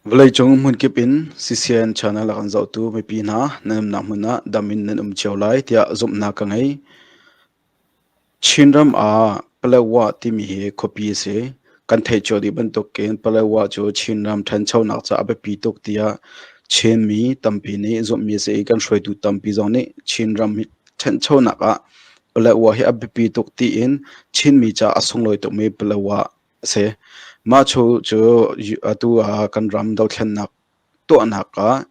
Vlay chung mun kipin CCN channel akan zau tu may pina nanam na muna damin nanum chawlay tia zum na kangay chinram a palawa timi he kopi se kan thai cho di bantok ken palawa cho chinram than chau nak cha abe pi tok tia chen mi tampi ne zum mi se kan shroi tu tampi zong ne chinram than chau nak a palawa he abe pi tok ti in chin mi cha asung loi tok me palawa se ma cho cho atu a kan ram dau thlan nak to anaka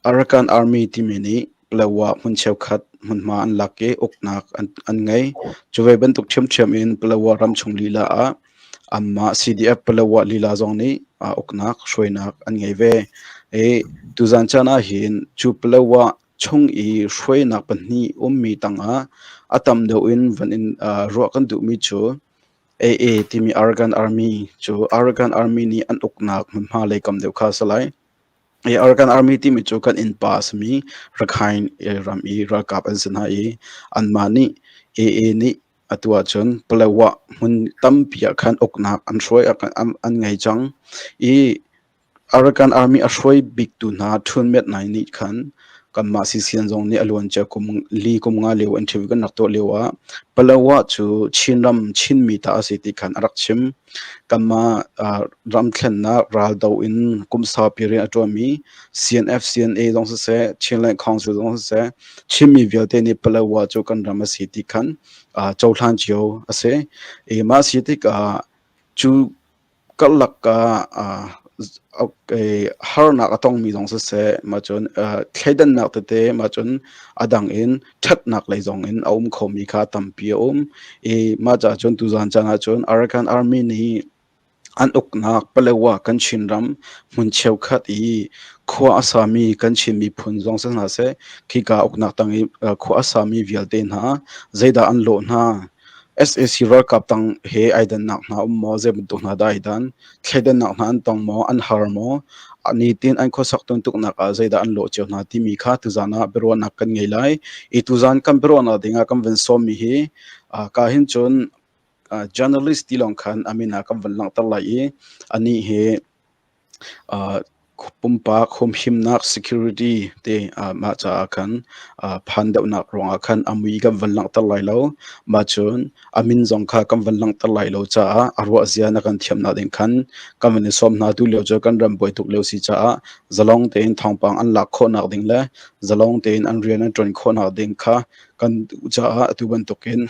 Arakan Army timini palawa mun cheu khat mun ma an lake oknak an ngai chuwe bantuk chem in palawa ram chung lila a amma CDF palawa lila zong ni oknak shroinak an ngai ve e tuzan chana hin chu palawa chung I shroinak panni ummi tanga atam do in van in ro kan du mi chu AA timi Arakan Army chu Arakan Army ni an oknak mun ma le kam deu kha salai Arakan Army team itu kan in pass mi rakhain ram I rakap an sana anmani AA ni atua chon palawa mun tampia khan oknak an shroi an ngai chang Arakan Army a shroi big tu na thun met nai ni khan kan ma si sian zong ni alwan cha kum li kum nga lew an thiw kan nak to lewa palawa chu chinram chin mi ta asiti khan arak chim kama ram thlen na ral do in kum sa pire atomi CNF CNA dong se chinlan council dong se chimi vyote ni palawa chu kan ram asiti khan chawthlan chio ase e ma siti ka chu kalak ka harna atong mi dong se ma chon thledan nak te ma chon adang in that nak lai zong in aum khomi kha tampi ma cha chon tu zan changa chon Arakan Army ni an oknak palawa kan chinram mun cheu khat khwa asami kan chin mi phun zong sa na se khika oknak tangi khwa asami vialte na zaida an lo na SSC World Cup tang he aidan nak na mo ze bu na dai dan thledan nak na an tong mo an har mo ani tin an kho sak ton tuk nak a zaida an lo cheu na ti mi kha tu zana bero nak kan ngei lai I tu zan kan bero na dinga kam ven som mi hi ka hin chon journalist tilong khan amina kam van lang talai ani he pumpa khom himnak security te ma cha khan phandau nak ronga khan amui kam van lang talai lo ma chun amin zong kha kam van lang talai lo cha arwa azia na kan thiam na den khan kam ne som na tu leo cho kan ram boi tuk leo si cha zalong te in thongpang an lak kho nak ding le zalong te in an rian an tron kho nak ding kha kan cha tu ban token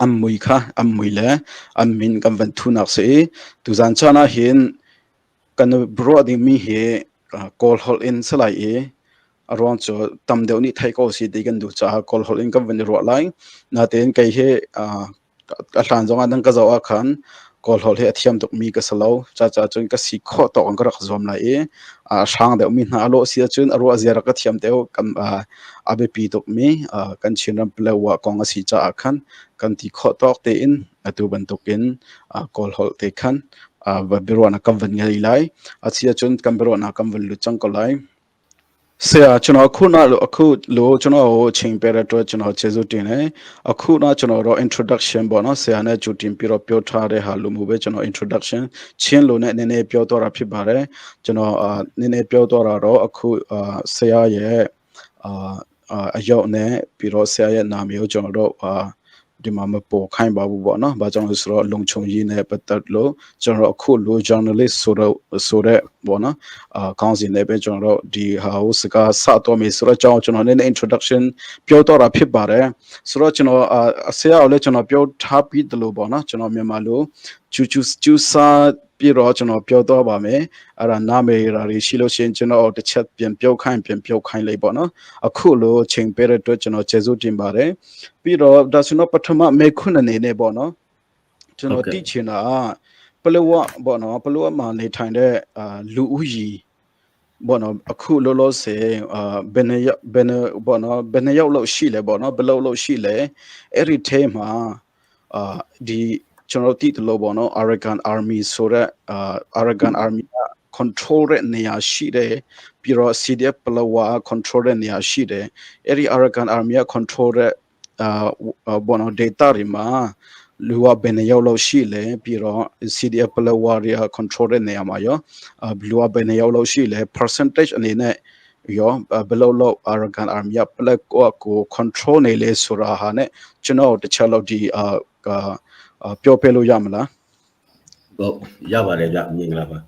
amui kha amui le amin kam van thu nak se tu zan chana hin kan bro ding mi he call hol in salai around cho tam deu ni thai ko si de kan du cha call hol in kam van ro lai na ten kai he atlan zong an ka zawa khan call hol he athiam tok mi ka salo cha chon ka si kho to ang ka rak zom lai sang deu mi na lo si chun aro azia ka thiam deu kam abe pi tok mi kan chinram plawa kong a si cha khan kan ti kho tok te in atu ban tokin call hol te khan va berona kam van ngai lai achia chun kam berona kam van lu chang ko lai se chuno khuna akhu lo chuno ching pera to chuno chezu tin akhu na chuno ro introduction bono se ana chu tin piro pyo tha re ha lu mu be chuno introduction chin lo ne ne pyo to ra phit ba re chuno ne pyo to ra ro akhu se ya ye ayo ne piro se ya ye nam yo chuno ro di ma ma po khai ba bu bo no ba chang lo so long chung yi ne patat lo chang ro khu lo journalist so re bo no council ne be chang ro di house ka sa to me so chang chang ne introduction pyo to ra phit ba re so chang se ya le chang pyo tha pi de lo bo no chang me ma lo chu sa pi ro chang pyo to ba me ara na me ra ri shi lo shin chang de chat pian pyo khai lai bo no akhu lo ching pe re to chang chezu tin ba re pi ro da suno pathama me khun ne ne bo no chano ti china palawa bo no palawa ma ne thain de lu u yi bo no akhu lo se ben bo no ben yaw lo shi le bo no below lo shi le eri the ma di chano ti lo bo no Arakan Army so that Arakan Army control re ne ya shi de piro CDF palawa control re ne ya shi de eri Arakan Army control re bono data rima lua ben yaw lo shi le piro CDF palawaria control ne ama yo lua ben yaw lo shi le percentage ane ne yo below lo aragan army ya pla ko control ne le sura ha ne chno de chalo di ka pyo pe lo yamla bo ya ba le ja ming la ba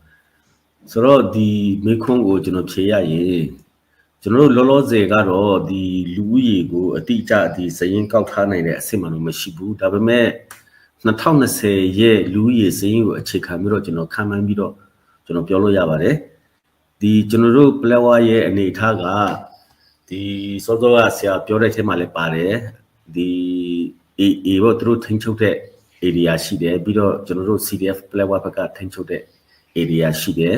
so ro di me khong ko chno phye ya ye chno lo lo se ka ro di lu yi ko ati cha di sayin kauk tha nai de asit ma lo ma shi bu da ba me 2020ရဲ့လူကြီးစင်းကိုအခြေခံပြီးတော့ကျွန်တော်ခံမှန်းပြီးတော့ကျွန်တော်ပြောလို့ရပါတယ်ဒီကျွန်တော်တို့ player ရဲ့အနေအထားကဒီစောစောကဆရာပြောတဲ့ထဲမှာလည်းပါတယ်ဒီ AA ဘောသူတို့ထိန်းချုပ်တဲ့ area ရှိတယ်ပြီးတော့ကျွန်တော်တို့ CDF player ဘက်ကထိန်းချုပ်တဲ့ area ရှိတယ်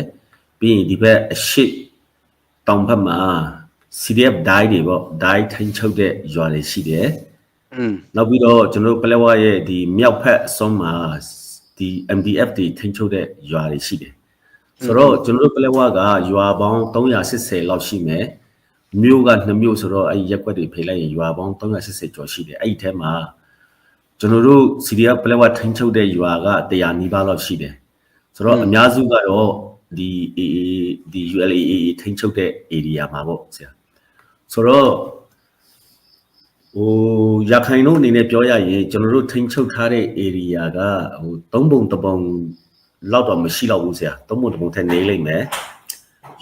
ပြီးရင်ဒီဘက်အရှိတောင်ဘက်မှာ CDF ဒိုင်းတွေပေါ့ဒိုင်းထိန်းချုပ်တဲ့ရွာတွေရှိတယ်နောက်ပြီးတော့ကျွန်တော်တို့ပလက်ဝရဲ့ဒီမြောက်ဖက်အဆုံးမှာဒီ MDF တွေထိန်းချုပ်တဲ့ရွာတွေရှိတယ်ဆိုတော့ကျွန်တော်တို့ပလက်ဝကရွာပေါင်း380လောက်ရှိမယ်မြို့က2မြို့ဆိုတော့အဲ့ရက်ွက်တွေဖိလိုက်ရင်ရွာပေါင်း380ကျော်ရှိတယ်အဲ့ဒီထဲမှာကျွန်တော်တို့ CDF ပလက်ဝထိန်းချုပ်တဲ့ရွာက100နီးပါးလောက်ရှိတယ်ဆိုတော့အများစုကတော့ဒီ AA ဒီ ULAA ထိန်းချုပ်တဲ့ area မှာပေါ့ဆရာဆိုတော့ရခိုင်တို့အနေနဲ့ပြောရရင်ကျွန်တော်တို့ထိန်းချုပ်ထားတဲ့ area က3ပုံ3ပုံလောက်တော့မရှိတော့ဘူးဆရာ3ပုံ3ပုံထက်နေလိမ့်မယ်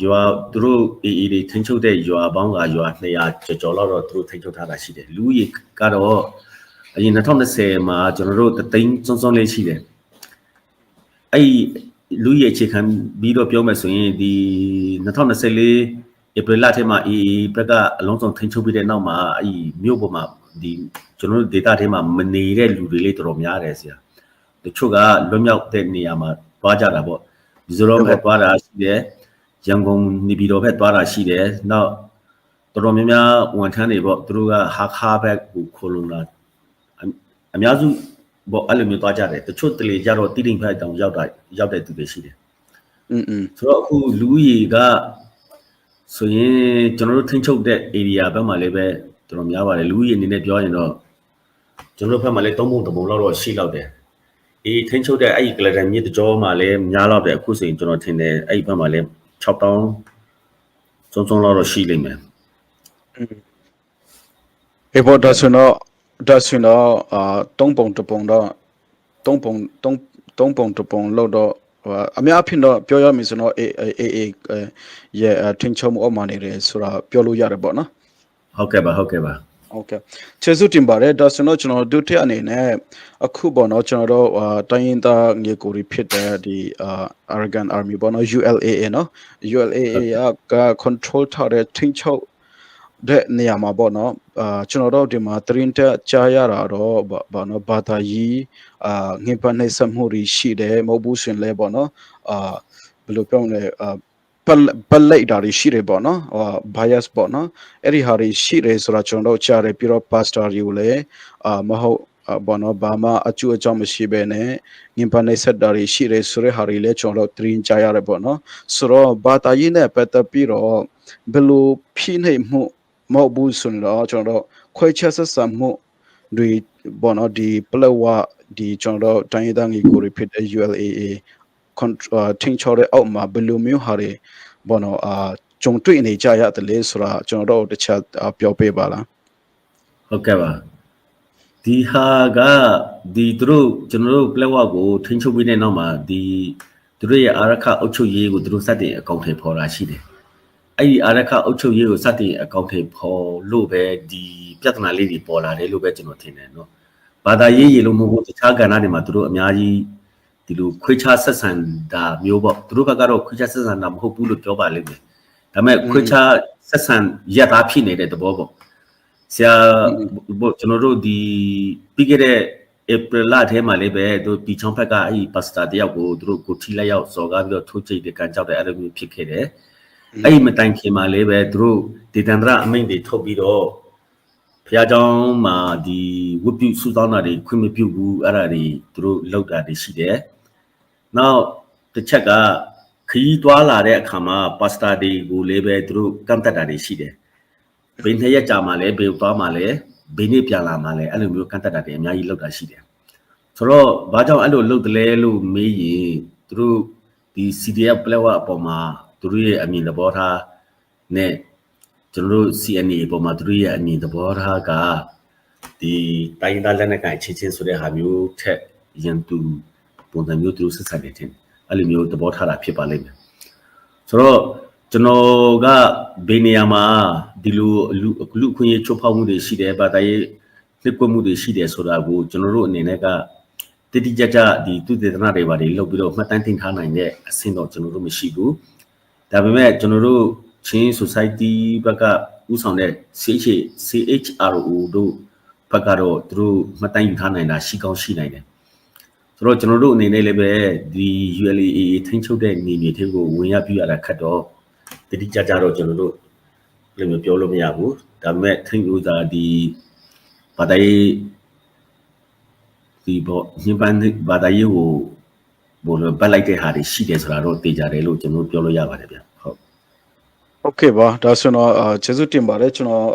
ရွာသူတို့ AA တွေထိန်းချုပ်တဲ့ရွာပေါင်းကရွာ200ကျော်လောက်တော့သူတို့ထိန်းချုပ်ထားတာရှိတယ်လူကြီးကတော့အရင်2020မှာကျွန်တော်တို့တသိန်းစွန်းစွန်းလေးရှိတယ်အဲ့လူကြီးအခြေခံပြီးတော့ပြောမယ်ဆိုရင်ဒီ2024ဧပြီလထဲမှာ AA ဘက်ကအလုံးစုံထိန်းချုပ်ပြီးတဲ့နောက်မှာအဲ့မြို့ပေါ်မှာဒီကျွန်တော်တို့ data ထဲမှာမနေတဲ့လူတွေလေးတော်တော်များတယ်ဆရာတချို့ကလွတ်မြောက်တဲ့နေရာမှာသွားကြတာပေါ့ဒီစရောဘက်သွားတာရှိတယ်ရန်ကုန်နေပြည်တော်ဘက်သွားတာရှိတယ်နောက်တော်တော်များများဝန်ထမ်းတွေပေါ့သူတို့ကဟာခါဘက်ကိုခိုးလုံလာအများစုပေါ့အဲ့လိုမျိုးသွားကြတယ်တချို့တလေကြတော့တိတိဖက်တောင်ရောက်တဲ့သူတွေရှိတယ်ဆိုတော့အခုလူကြီးကဆိုရင်ကျွန်တော်တို့ထိန်းချုပ်တဲ့ area ဘက်မှာလည်းပဲတော်တော်များပါတယ်လူကြီးအနေနဲ့ပြောရင်တော့ကျွန်တော်တို့ဘက်မှာလည်း3ပုံ3ပုံလောက်တော့ရှိလောက်တယ်ထိန်းချုပ်တဲ့အဲ့ဒီကလဒန်မြစ်တကြောမှာလည်းများလောက်တယ်အခုဆိုရင်ကျွန်တော်ထင်တယ်အဲ့ဒီဘက်မှာလည်း6000စုံလောက်တော့ရှိလိမ့်မယ်ဘောဒါဆိုတော့3ပုံ1ပုံတော့3ပုံ1ပုံလောက်တော့အများအဖြစ်တော့ပြောရမယ်ဆိုတော့AA ရဲ့ထင်ချုံမှုအမှန်နေတယ်ဆိုတာပြောလို့ရတယ်ပေါ့နော်ဟုတ်ကဲ့ပါကျေးဇူးတင်ပါတယ်ဒါဆိုတော့ကျွန်တော်ဒုတိယအနေနဲ့အခုပေါ့နော်ကျွန်တော်တို့တိုင်းရင်းသားငယ်ကိုရီဖြစ်တဲ့ဒီ Arakan Army ပေါ့နော် ULAA နော် ULAA က control ထားတဲ့ထင်ချုပ်တဲ့နေရာမှာပေါ့နော်ကျွန်တော်တို့ဒီမှာသတင်းတက်ကြားရတာတော့ဘာနော်ဘာသာရေးငင်ပန်းနေစမှုတွေရှိတယ်မဟုတ်ဘူးရှင်လဲပေါ့နော်ဘယ်လိုပြောမလဲပလိုက်တာတွေရှိတယ်ပေါ့နော်bias ပေါ့နော်အဲ့ဒီဟာတွေရှိတယ်ဆိုတာကျွန်တော်တို့ကြားတယ်ပြီးတော့ pastor တွေကိုလည်းမဟုတ်ဘောနော်ဘာမှအကျိုးအကြောင်းမရှိဘဲနဲ့ငင်ပန်းနေဆက်တာတွေရှိတယ်ဆိုတဲ့ဟာတွေလည်းကျွန်တော်တို့သတင်းကြားရတယ်ပေါ့နော်ဆိုတော့ဘာသာရေးနဲ့ပတ်သက်ပြီးတော့ဘယ်လိုဖိနှိပ်မှုမဟုတ်ဘူးဆိုတော့ကျွန်တော်တို့ခွဲခြားဆက်ဆံမှုတွေဘောနော်ဒီပလက်ဝဒီကျွန်တော်တို့တိုင်းဒေသကြီးကိုဖြစ်တဲ့ ULAAထင်းချော်တဲ့အောက်မှာဘယ်လိုမျိုးဟာတွေဘောနော်ကြုံတွေ့နေကြရတယ်လေဆိုတာကျွန်တော်တို့တစ်ချက်ပြောပြပါလားဟုတ်ကဲ့ပါဒီဟာကဒီသူတို့ကျွန်တော်တို့ပလက်ဝကိုထင်းချုပ်ပြီးတဲ့နောက်မှာဒီသူတို့ရဲ့အာရခအုပ်ချုပ်ရေးကိုသူတို့စတင်အကောင့်ထဲပေါ်တာရှိတယ်အဲ့ဒီအာရခအုပ်ချုပ်ရေးကိုစတင်အကောင့်ထဲပေါ်လို့ပဲဒီပြဿနာလေးတွေပေါ်လာတယ်လို့ပဲကျွန်တော်ထင်တယ်နော်ဘာသာရေးရေလို့မဟုတ်ဘူးတခြားကဏ္ဍတွေမှာသူတို့အများကြီးဒီလိုခွေးခြားဆက်ဆံတာမျိုးပေါ့သူတို့ဘက်ကတော့ခွေးခြားဆက်ဆံတာမဟုတ်ဘူးလို့ပြောပါလိမ့်မယ်ဒါပေမဲ့ခွေးခြားဆက်ဆံရတာဖြစ်နေတဲ့သဘောပေါ့ဆရာကျွန်တော်တို့ဒီပြီးခဲ့တဲ့ April လထဲမှာလည်းပဲသူဒီချောင်းဘက်ကအဲ့ဒီပါစတာတယောက်ကိုသူတို့ကိုထိလိုက်ရောက်စော်ကားပြီးတော့ထိုးချိတ်တဲ့ကန်ကြောက်တဲ့အဲ့လိုမျိုးဖြစ်ခဲ့တယ်အဲ့ဒီမတိုင်ခင်မှာလည်းပဲသူတို့ဒေသန္တရအမိန့်တွေထုတ်ပြီးတော့ဖျားเจ้าမှာဒီဝတ်ပြုစုဆောင်းတာတွေခွင့်မပြုဘူးအဲ့ဒါတွေသူတို့လောက်တာတွေရှိတယ်နောက်တစ်ချက်ကခီးတွားလာတဲ့အခါမှာပါစတာတွေကိုလည်းပဲသူတို့ကန့်တက်တာတွေရှိတယ်ဘယ်နှစ်ရက်ကြာမှလဲဘယ်သွားမှလဲဘယ်နေ့ပြန်လာမှလဲအဲ့လိုမျိုးကန့်တက်တာတွေအများကြီးလောက်တာရှိတယ် ဆိုတော့ဘာကြောင့်အဲ့လိုလုပ်တယ်လဲလို့မေးရင်သူတို့ဒီ CDF ပလက်ဝအပေါ်မှာသူတို့ရဲ့အမြင်သဘောထားနဲ့ကျွန်တော်တို့ CNA အပေါ်မှာသူတို့ရဲ့အမြင်သဘောထားကဒီတိုင်းသားလက်နက်ကိုင်ချင်းချင်းဆိုတဲ့ဟာမျိုးထက်ရန်သူပုံစံမျိုးသူတို့ဆက်ဆံနေတယ်အဲ့လိုမျိုးသဘောထားတာဖြစ်ပါလိမ့်မယ်ဆိုတော့ကျွန်တော်ကဘေးနေရာမှာဒီလိုလူခွင့်ရေးချုပ်ဖောက်မှုတွေရှိတယ်ဗတာရေးလက်ကွက်မှုတွေရှိတယ်ဆိုတာကိုကျွန်တော်တို့အနေနဲ့ကတိတိကျကျဒီသူတေသနာတွေပါတွေလုပ်ပြီးတော့မှတ်တမ်းတင်ထားနိုင်တဲ့အဆင့်တော့ကျွန်တော်တို့မရှိဘူးဒါပေမဲ့ကျွန်တော်တို့ချင်း society ဘက်ကဥဆောင်တဲ့ CHRO တို့ဘက်ကတော့သူတို့မှတ်တမ်းယူထားနိုင်တာရှိကောင်းရှိနိုင်တယ်ဆိုတော့ကျွန်တော်တို့အနေနဲ့လည်းပဲဒီ ULAA ထိန်းချုပ်တဲ့နေမြေတွေကိုဝင်ရပြရတာခက်တော့တိတိကျကျတော့ကျွန်တော်တို့လည်းမပြောလို့မရဘူးဒါပေမဲ့ထိန်းလို့သာဒီဘာသာရေးဒီဘောညပန်းဘာသာရေးကိုဘို့လို့ပတ်လိုက်တဲ့ဟာတွေရှိတယ်ဆိုတာတော့သိကြတယ်လို့ကျွန်တော်ပြောလို့ရပါတယ်ဗျဟုတ်โอเคပါဒါဆိုတော့ကျေးဇူးတင်ပါတယ်ကျွန်တော်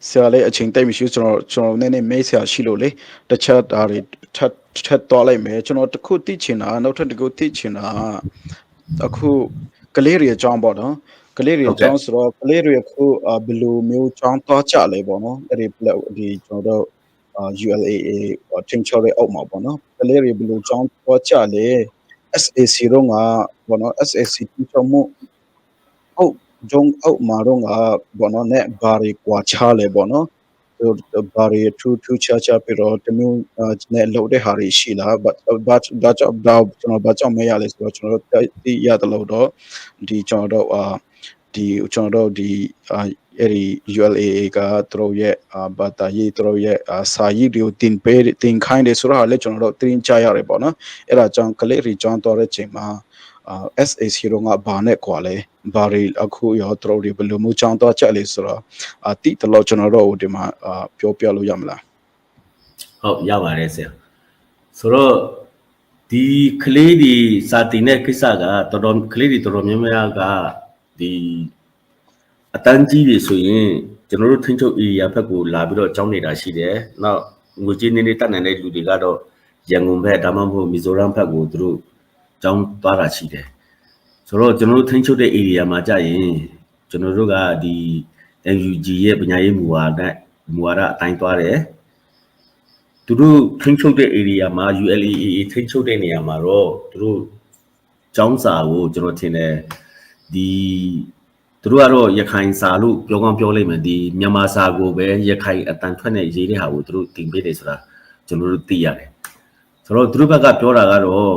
ဆရာလေးအချိန်တိတ်မရှိကျွန်တော်နည်းနည်းမေးဆရာရှိလို့လေတခြားဒါတွေထပ်တော့လိုက်မယ်ကျွန်တော်တခုသိချင်တာနောက်ထပ်တခုသိချင်တာအခုကလေးတွေအကြောင်းပေါ့နော်ကလေးတွေအကြောင်းဆိုတော့ကလေးတွေအခုဘယ်လိုမျိုးကြောင်းသွားကြလဲပေါ့နော်အဲ့ဒီကျွန်တော်တို့ULAA တင်ချော်ရဲ့အောက်မှာပေါ့နော်ကလေးတွေဘယ်လိုကြောင်းသွားကြလဲ SAC တော့ငါပေါ့နော် SAC တင်ချော်မှုဟုတ်ဂျုံအောက်မှာတော့ငါပေါ့နော်နဲ့ဘာတွေကွာခြားလဲပေါ့နော်ဘာတွေထူးခြားပြီးတော့တမျိုးနဲ့လို့တဲ့ဟာတွေရှိလားဒါကြောင့်ကျွန်တော်ဘာကြောင့်မရလဲဆိုတော့ကျွန်တော်သိရတယ်လို့တော့ဒီကျွန်တော်တို့ဒီအဲ့ဒီ ULAA ကသူတို့ရဲ့ဘာသာရေးသူတို့ရဲ့စာရေးတွေကိုတင်ခိုင်းတယ်ဆိုတော့လည်းကျွန်တော်တို့တင်ကြရတယ်ပေါ့နော်အဲ့ဒါကြောင့်ကလေးတွေကြောင်းတော်တဲ့ချိန်မှာSAC တော့ငါဘာနဲ့ကွာလဲဘာတွေအခုရောသူတို့တွေဘယ်လိုမျိုးကြောင်းတော့ချက်လဲဆိုတော့တိတလို့ကျွန်တော်တို့ဒီမှာပြောပြလို့ရမလားဟုတ်ရပါတယ်ဆရာဆိုတော့ဒီကလေးတွေစာတင်တဲ့ကိစ္စကတော်ကလေးတွေတော်တော်များများကဒီအတန်းကြီးတွေဆိုရင်ကျွန်တော်တို့ထိန်းချုပ် area ဘက်ကိုလာပြီးတော့ကြောင်းနေတာရှိတယ်နောက်ငွေကြေးနေနေတတ်နိုင်တဲ့လူတွေကတော့ရန်ကုန်ဘက်ဒါမှမဟုတ်မီဇိုရမ်ဘက်ကိုသူတို့ကြောင်းသွားတာရှိတယ်ဆိုတော့ကျွန်တော်တို့ထိန်းချုပ်တဲ့ area မှာကြာရင်ကျွန်တော်တို့ကဒီ NUG ရဲ့ပညာရေးမူဝါဒအတိုင်းသွားတယ်သူတို့ထိန်းချုပ်တဲ့ area မှာ ULAA ထိန်းချုပ်တဲ့နေရာမှာတော့သူတို့ကျောင်းစာကိုကျွန်တော်ထင်တယ်ဒီသူတို့ကတော့ရခိုင်စာလို့ပြောကောင်းပြောလိမ့်မယ်ဒီမြန်မာစာကိုပဲရခိုင်အတန်ထွက်နဲ့ရေးတဲ့ဟာကိုသူတို့တင်ပေးတယ်ဆိုတာကျွန်တော်တို့သိရတယ်ဆိုတော့သူတို့ဘက်ကပြောတာကတော့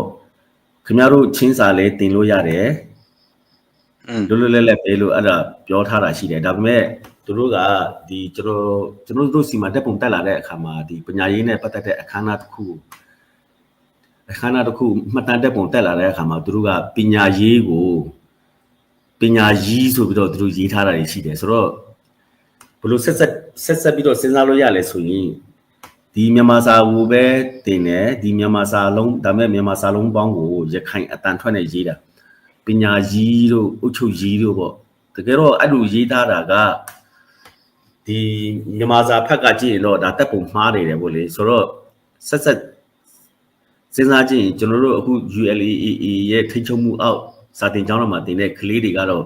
ခင်ဗျားတို့ချင်းစာလဲတင်လို့ရတယ်လွတ်လွတ်လပ်လပ်ပဲလို့အဲ့ဒါပြောထားတာရှိတယ်ဒါပေမဲ့သူတို့ကဒီကျွန်တော်တို့စီမှာတက်ပုံတက်လာတဲ့အခါမှာဒီပညာရေးနဲ့ပတ်သက်တဲ့အခမ်းအနားတစ်ခုမှတ်တမ်းတက်ပုံတက်လာတဲ့အခါမှာသူတို့ကပညာရေးကိုပညာရေးဆိုပြီးတော့သူတို့ရေးထားတာတွေရှိတယ်ဆိုတော့ဘယ်လိုဆက်ပြီးတော့စဉ်းစားလို့ရလဲဆိုရင်ဒီမြန်မာစာကိုပဲတင်တယ်ဒီမြန်မာစာလုံးဒါမဲ့မြန်မာစာလုံးပေါင်းကိုရခိုင်အတန်ထွက်နဲ့ရေးတာပညာရေးတို့အုပ်ချုပ်ရေးတို့ပေါ့တကယ်တော့အဲ့လိုရေးထားတာကဒီမြန်မာစာဖက်ကကြည့်ရင်တော့ဒါတက်ပုံမှားနေတယ်ပေါ့လေဆိုတော့ဆက်စဉ်းစားကြည့်ရင်ကျွန်တော်တို့အခု ULAA ရဲ့ထိန်းချုပ်မှုအောက်စာတင်ကျောင်းတော်မှာတင်တဲ့ကလေးတွေကတော့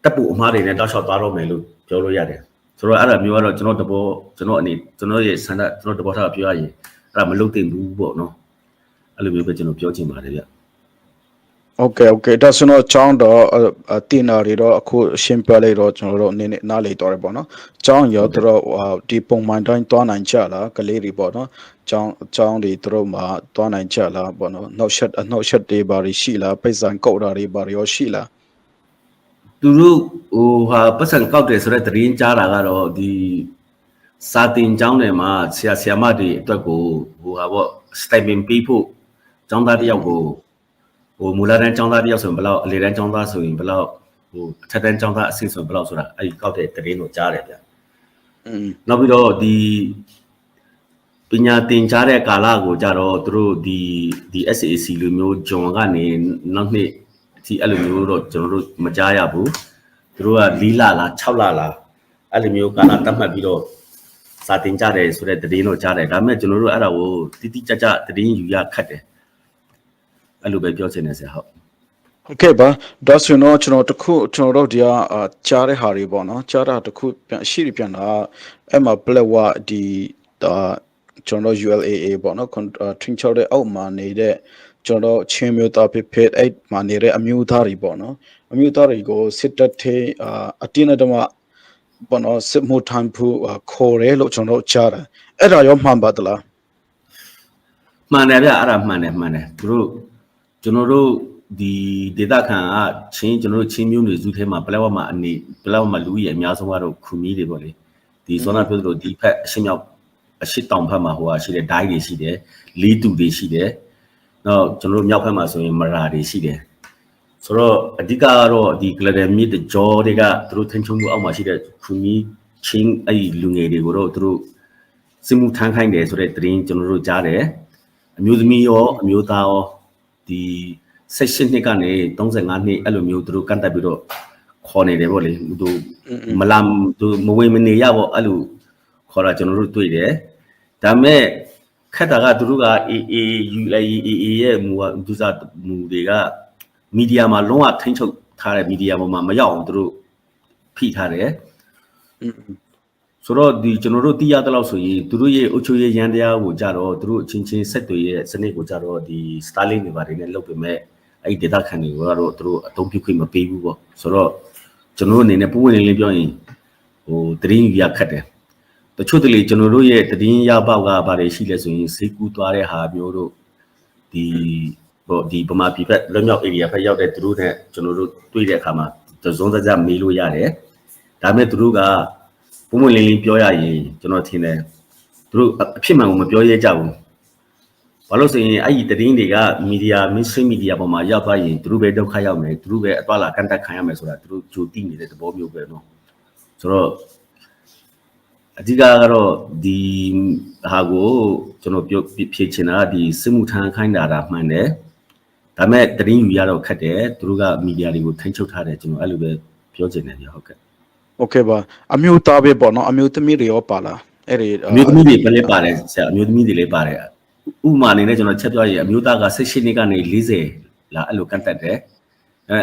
တက်ပုံအမှားတွေနဲ့တောက်လျှောက်သွားတော့မယ်လို့ပြောလို့ရတယ်ဆိုတော့အဲ့ဒါမျိုးကတော့ကျွန်တော်ရဲ့ဆန္ဒကျွန်တော်တဘောထားပြောရရင်အဲ့ဒါမလုပ်သင့်ဘူးပေါ့နော်အဲ့လိုမျိုးပဲကျွန်တော်ပြောချင်ပါတယ်ဗျโอเคဒါဆိုတော့ကျောင်းတော့တင်တာတွေတော့အခုရှင်းပြလိုက်တော့ကျွန်တော်တို့နည်းနည်းနားလည်တော့တယ်ပေါ့နော်ကျောင်းရောတို့ဒီပုံမှန်တိုင်းသွားနိုင်ကြလားကလေးတွေပေါ့နော်ကျောင်းတွေတို့မှာသွားနိုင်ကြလားပေါ့နော်နောက်ရှက်တွေဘာတွေရှိလားပိတ်စံကောက်တာတွေဘာတွေရောရှိလားသူတို့ပတ်စံကောက်တယ်ဆိုတဲ့သတင်းကြားတာကတော့ဒီစာတင်ကျောင်းတွေမှာဆရာမတွေအတွက်ကိုပေါ့ stipend ပေးဖို့ကျောင်းသားတယောက်ကိုမူလတန်းကျောင်းသားတယောက်ဆိုရင်ဘယ်လောက်အလယ်တန်းကျောင်းသားဆိုရင်ဘယ်လောက်အထက်တန်းကျောင်းသားအဆင့်ဆိုရင်ဘယ်လောက်ဆိုတာအဲ့ဒီကောက်တဲ့သတင်းကိုကြားတယ်ဗျနောက်ပြီးတော့ဒီပညာသင်ကြားတဲ့ကာလကိုကြတော့သူတို့ဒီ SAC လိုမျိုးဂျွန်ကနေနောက်နှစ်ဒီအဲ့လိုမျိုးတော့ကျွန်တော်တို့မကြားရဘူးသူတို့က4လလား6လလားအဲ့လိုမျိုးကာလတတ်မှတ်ပြီးတော့ စာတင်ကြတယ်ဆိုတဲ့တည်င်းတော့ကြားတယ်ဒါပေမဲ့ကျွန်တော်တို့အဲ့ဒါကိုတိတိကျကျတည်င်းယူရခတ်တယ်အဲ့လိုပဲပြောချင်တယ်ဆရာဟုတ်Okay ပါဒါဆိုတော့ကျွန်တော်တခုကျွန်တော်တို့ဒီကြားတဲ့ဟာတွေပေါ့နော်ကြားတာတခုရှိရပြန်တာအဲ့မှာ black ဝဒီကျွန်တော် ULAA ပေါ့နော်ထင်းချောတဲ့အောက်မှာနေတဲ့ကျွန်တော်ချင်းမျိုးသားဖြစ်အဲ့မှာနေတဲ့အမျိုးသားတွေပေါ့နော်အမျိုးသားတွေကိုစစ်တပ်ထဲအတင်းအဓမ္မပေါ့နော်စစ်မှုထမ်းဖို့ခေါ်တယ်လို့ကျွန်တော်ကြားတယ်အဲ့ဒါရောမှန်ပါသလားမှန်တယ်ဗျအဲ့ဒါမှန်တယ်သူတို့ကျွန်တော်တို့ဒီဒေတာခံကချင်းကျွန်တော်တို့ချင်းမျိုးတွေစုထဲမှာပလက်ဝမှာလူကြီးအများဆုံးကတော့ခူမီတွေပေါ့လေဒီစောနာပြောသလိုဒီဖက်အရှင်းမြောက်အရှင်းတောင်ဖက်မှာဟိုဟာရှိတယ်ဒိုင်းတွေရှိတယ်လေးတူတွေရှိတယ်နောက်ကျွန်တော်တို့မြောက်ဖက်မှာဆိုရင်မရာတွေရှိတယ်ဆိုတော့အဓိကကတော့ဒီကလဒမီတဂျောတွေကသူတို့ထင်းချုံမှုအောက်မှာရှိတဲ့ခူမီချင်းအဲ့လူငယ်တွေကိုတော့သူတို့စစ်မှုထမ်းခိုင်းတယ်ဆိုတဲ့သတင်းကျွန်တော်တို့ကြားတယ်အမျိုးသမီးရောအမျိုးသားရောဒီ16နှစ်ကနေ35နှစ်အဲ့လိုမျိုးသူတို့ကန့်တက်ပြီးတော့ခေါ်နေတယ်ပေါ့လေသူမလာသူမဝင်မနေရပေါ့အဲ့လိုခေါ်တာကျွန်တော်တို့တွေ့တယ်ဒါပေမဲ့ခက်တာကသူတို့က AA ရဲ့မူကသူစားမူတွေကမီဒီယာမှာလုံးဝထိန်းချုပ်ထားတဲ့မီဒီယာပေါ်မှာမရောက်အောင်သူတို့ဖိထားတယ်ဆိုတော့ဒီကျွန်တော်တို့သိရတဲ့လောက်ဆိုရင်သူတို့ရဲ့အုပ်ချုပ်ရေးရန်တရားကိုကြတော့သူတို့အချင်းချင်းဆက်တွေရဲ့စနစ်ကိုကြတော့ဒီ Starlink တွေပါတယ်နဲ့လုပ်ပေမဲ့အဲ့ဒေတာခံတွေကတော့သူတို့အသုံးပြုခွင့်မပေးဘူးပေါ့ဆိုတော့ကျွန်တော်တို့အနေနဲ့ပုံဝင်လေးပြောရင်ဟိုတရင်ရခတ်တယ်တချို့တလေကျွန်တော်တို့ရဲ့တရင်ရပေါက်ကပါတယ်ရှိလဲဆိုရင်စိတ်ကူးသွားတဲ့ဟာမျိုးတို့ဒီဗမာပြည်ဘက်လွတ်မြောက် area ဘက်ရောက်တဲ့သူတို့နဲ့ကျွန်တော်တို့တွေ့တဲ့အခါမှာသစုံစကြမေးလို့ရတယ်ဒါပေမဲ့သူတို့ကပုံဝင်လေးပြောရရင်ကျွန်တော်ထင်တယ်သူတို့အဖြစ်မှန်ကိုမပြောရဲကြဘူးဘာလို့ဆိုရင်အဲ့ဒီတရင်တွေကမီဒီယာ mainstream မီဒီယာပေါ်မှာရောက်သွားရင်သူတို့ပဲဒုက္ခရောက်မယ်သူတို့ပဲအသွားလာကန့်တက်ခံရမယ်ဆိုတာသူတို့ကြိုသိနေတဲ့သဘောမျိုးပဲเนาะဆိုတော့အဓိကကတော့ဒီဟာကိုကျွန်တော်ဖြေချင်တာဒီစစ်မှုထမ်းခိုင်းတာမှန်တယ်ဒါပေမဲ့တရင်ယူရတော့ခက်တယ်သူတို့ကမီဒီယာတွေကိုထိန်းချုပ်ထားတယ်ကျွန်တော်အဲ့လိုပဲပြောချင်တယ်ဟုတ်ကဲ့โอเคပါအမျိုးသားပဲပေါ့နော်အမျိုးသမီးတွေရောပါလားအဲ့ဒီအမျိုးသမီးတွေပဲလည်းပါတယ်ဆရာအမျိုးသမီးတွေလည်းပါတယ်ဥပမာအနေနဲ့ကျွန်တော်ချက်ပြောရရင်အမျိုးသားက18နှစ်ကနေ40လားအဲ့လိုကန့်တက်တယ်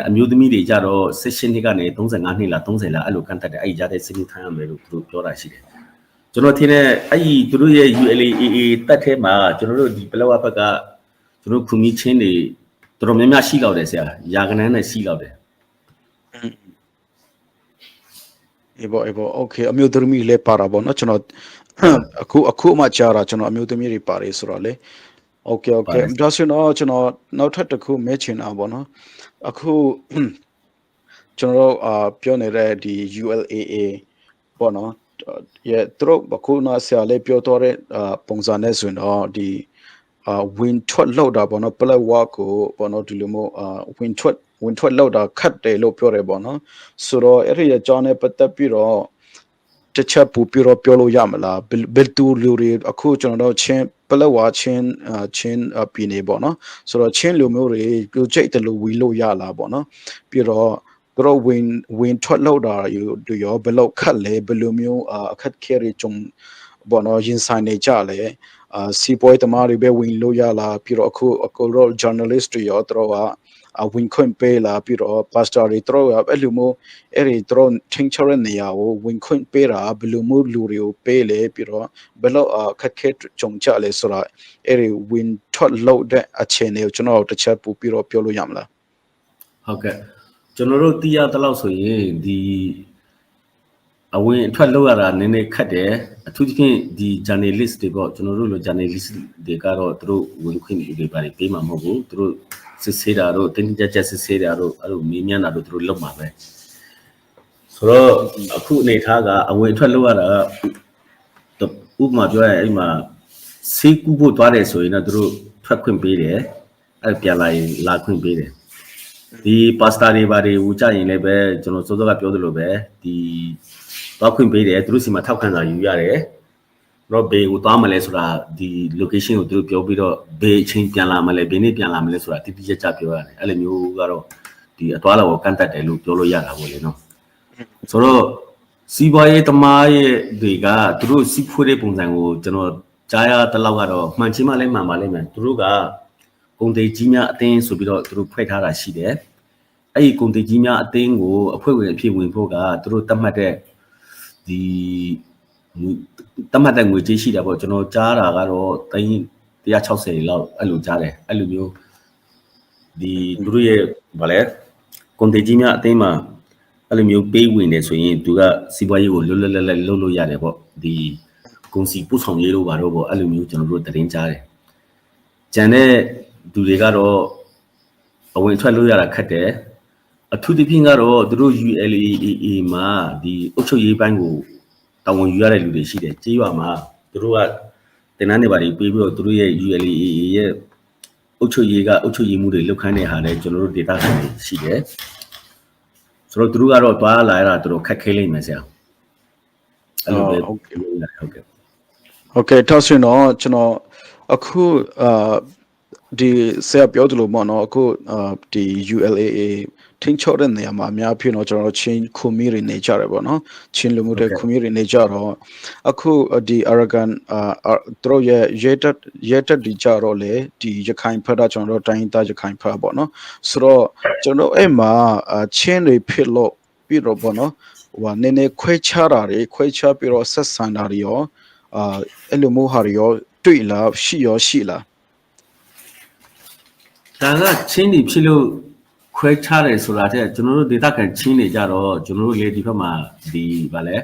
အမျိုးသမီးတွေကြတော့18နှစ်ကနေ35နှစ်လား30လားအဲ့လိုကန့်တက်တယ်အဲ့ဒီကြားတဲ့စစ်မှုထမ်းရမယ်လို့သူတို့ပြောတာရှိတယ်ကျွန်တော်ထင်တယ်အဲ့ဒီသူတို့ရဲ့ ULAA တက်ထဲမှာကျွန်တော်တို့ဒီပလောဝဘက်ကကျွန်တော်ခူမီချင်းတွေတော်တော်များများရှိလောက်တယ်ဆရာရာခဏန်းနဲ့ရှိလောက်တယ်အေးပေါ့โอเคအမျိုးသမီးလည်းပါတာပေါ့နော်ကျွန်တော်အခုမှကြားတာကျွန်တော်အမျိုးသမီးတွေပါတယ်ဆိုတော့လေโอเคဒါဆိုတော့ကျွန်တော်နောက်ထပ်တစ်ခုမဲချင်တာပေါ့နော်အခုကျွန်တော်ပြောနေတဲ့ဒီ ULAA ပေါ့နော်ရဲ့သူတို့အခုနဆရာလေးပြောတော့တဲ့ပုံစံနဲ့ဆိုရင်တော့ဒီwin ထွက်လောက်တာပေါ့နော် black walk ကိုပေါ့နော်ဒီလိုမျိုးwin ထွက်လောက်တာခတ်တယ်လို့ပြောတယ်ပေါ့နော်ဆိုတော့အဲ့ဒီအကြောင်းနဲ့ပတ်သက်ပြီးတော့တချက်ပူပြီးတော့ပြောလို့ရမလားဘယ်သူလူတွေအခုကျွန်တော်တို့ချင်းပလက်ဝါချင်းပြည်နေပေါ့နော်ဆိုတော့ချင်းလူမျိုးတွေ project တလူဝီလို့ရလားပေါ့နော်ပြီးတော့သူတို့ win ထွက်လောက်တာရောဘယ်လောက်ခတ်လဲဘယ်လိုမျိုးအခက်ခဲတွေကြုံပေါ့နော်ရင်ဆိုင်နေကြလဲစီပွားရေးသမားတွေပဲဝင်လို့ရလားပြီးတော့အခုတော့ journalist တွေရောသူတို့ကဝင်ခွင့်ပေးလာပြီးတော့ pastor တွေတို့အဲ့လိုမျိုးအဲ့ဒီတို့ချင်းချရနေရကိုဝင်ခွင့်ပေးတာဘယ်လိုမျိုးလူတွေကိုပေးလဲပြီးတော့ဘယ်လောက်ခက်ခဲကြုံကြလဲဆိုတော့အဲ့ဒီ win ထွက်လို့တဲ့အခြေအနေကိုကျွန်တော်တစ်ချက်ပို့ပြီးတော့ပြောလို့ရမလားဟုတ်ကဲ့ကျွန်တော်တို့သိရတဲ့လောက်ဆိုရင်ဒီအဝင်အထွက်လောက်ရတာနည်းနည်းခက်တယ်အထူးသဖြင့်ဒီ journalist တွေပေါ့ကျွန်တော်တို့လို journalist တွေကတော့သူတို့ဝင်ခွင့်တွေပါပေးမှာမဟုတ်ဘူးသူတို့စစ်ဆေးတာတို့တင်းကြပ်စစ်ဆေးတာတို့အဲ့လိုမေးမြန်းတာတို့သူတို့လုပ်မှာပဲဆိုတော့အခုအနေထားကအဝင်အထွက်လောက်ရတာဥပမာပြောရရင်အဲ့မှာစေးကူးဖို့သွားတယ်ဆိုရင်တော့သူတို့ထွက်ခွင့်ပေးတယ်အဲ့ပြန်လာရင်လာခွင့်ပေးတယ်ဒီပါစတာတွေဘာတွေဦးကြရင်လည်းပဲကျွန်တော်စောစောကပြောသလိုပဲဒီသွားခွင့်ပေးတယ်သူတို့စီမှာထောက်ခံစာယူရတယ်တော့ဘေးကိုသွားမလဲဆိုတာဒီ location ကိုသူတို့ပြောပြီးတော့ဘေးအချိန်ပြန်လာမလဲဘေးနေ့ပြန်လာမလဲဆိုတာတိတိကျကျပြောရတယ်အဲ့လိုမျိုးကတော့ဒီအသွားလာကိုကန့်တက်တယ်လို့ပြောလို့ရတာပေါ့လေနော်ဆိုတော့ စီးပွားရေးသမားရဲ့တွေကသူတို့စီးဖွေးတဲ့ပုံစံကိုကျွန်တော်ကြားရတဲ့လောက်ကတော့မှန်ချင်းမှလည်းမှန်ပါလိမ့်မယ်သူတို့ကကုန်သေးကြီးများအသင်းဆိုပြီးတော့သူတို့ဖွဲ့ထားတာရှိတယ်အဲ့ဒီကုန်သေးကြီးများအသင်းကိုအဖွဲ့ဝင်အဖြစ်ဝင်ဖို့ကသူတို့တတ်မှတ်တဲ့ဒီတတ်မှတ်တဲ့ငွေကြေးရှိတာပေါ့ကျွန်တော်ကြားတာကတော့160လောက်အဲ့လိုကြားတယ်အဲ့လိုမျိုးဒီသူတို့ရဲ့ဗာလဲကုန်သေးကြီးများအသင်းမှာအဲ့လိုမျိုးပေးဝင်နေဆိုရင်သူကစီးပွားရေးကိုလွတ်လွတ်လပ်လပ်လုပ်လို့ရတယ်ပေါ့ဒီကုန်စည်ပို့ဆောင်ရေးလို့ပါတော့ပေါ့အဲ့လိုမျိုးကျွန်တော်တို့သတင်းကြားတယ်ကျန်တဲ့သူတွေကတော့အဝင်ထွက်လို့ရတာခက်တယ်အထူးသဖြင့်ကတော့သူတို့ ULAA မှာဒီအုပ်ချုပ်ရေးပိုင်းကိုတာဝန်ယူရတဲ့လူတွေရှိတယ်ကြေးရွာမှာသူတို့ကတင်နန်းတွေပါပြီးပြီးတော့သူတို့ရဲ့ ULAA ရဲ့အုပ်ချုပ်ရေးမှုတွေလုပ်ခိုင်းတဲ့ဟာလည်းကျွန်တော်တို့ data တွေရှိတယ်ဆိုတော့သူတို့ကတော့တွားလာရတာသူတို့ခက်ခဲလိမ့်မယ်ဆရာအဲ့လိုပဲဟုတ်ကဲ့ဒါဆိုရင်တော့ကျွန်တော်အခုဒီဆရာပြောသလိုပေါ့နော်အခုဒီ ULAA ထင်းချောတဲ့နေရာမှာအများဖြစ်တော့ကျွန်တော်ချင်းခုမီတွေနေကြတယ်ပေါ့နော်ချင်းလူမှုတွေခုမီတွေနေကြတော့အခုဒီ Aragon သူတို့ရဲ့ရဲတက်ဒီကြတော့လေဒီရခိုင်ဖက်တာကျွန်တော်တိုင်းသားရခိုင်ဖက်ပေါ့နော်ဆိုတော့ကျွန်တော်အဲ့မှာချင်းတွေဖြစ်လို့ပြီးတော့ပေါ့နော်ဟိုနည်းနည်းခွဲခြားတာတွေခွဲခြားပြီးတော့ဆက်ဆံတာတွေရောအဲ့လိုမျိုးဟာတွေရောတွေ့လားရှိလားဒါကချင်းတွေဖြစ်လို့ခွဲခြားတယ်ဆိုတာတဲ့ကျွန်တော်တို့ဒေသခံချင်းတွေကြတော့ကျွန်တော်တို့လေဒီဘက်မှာဒီဗာလဲ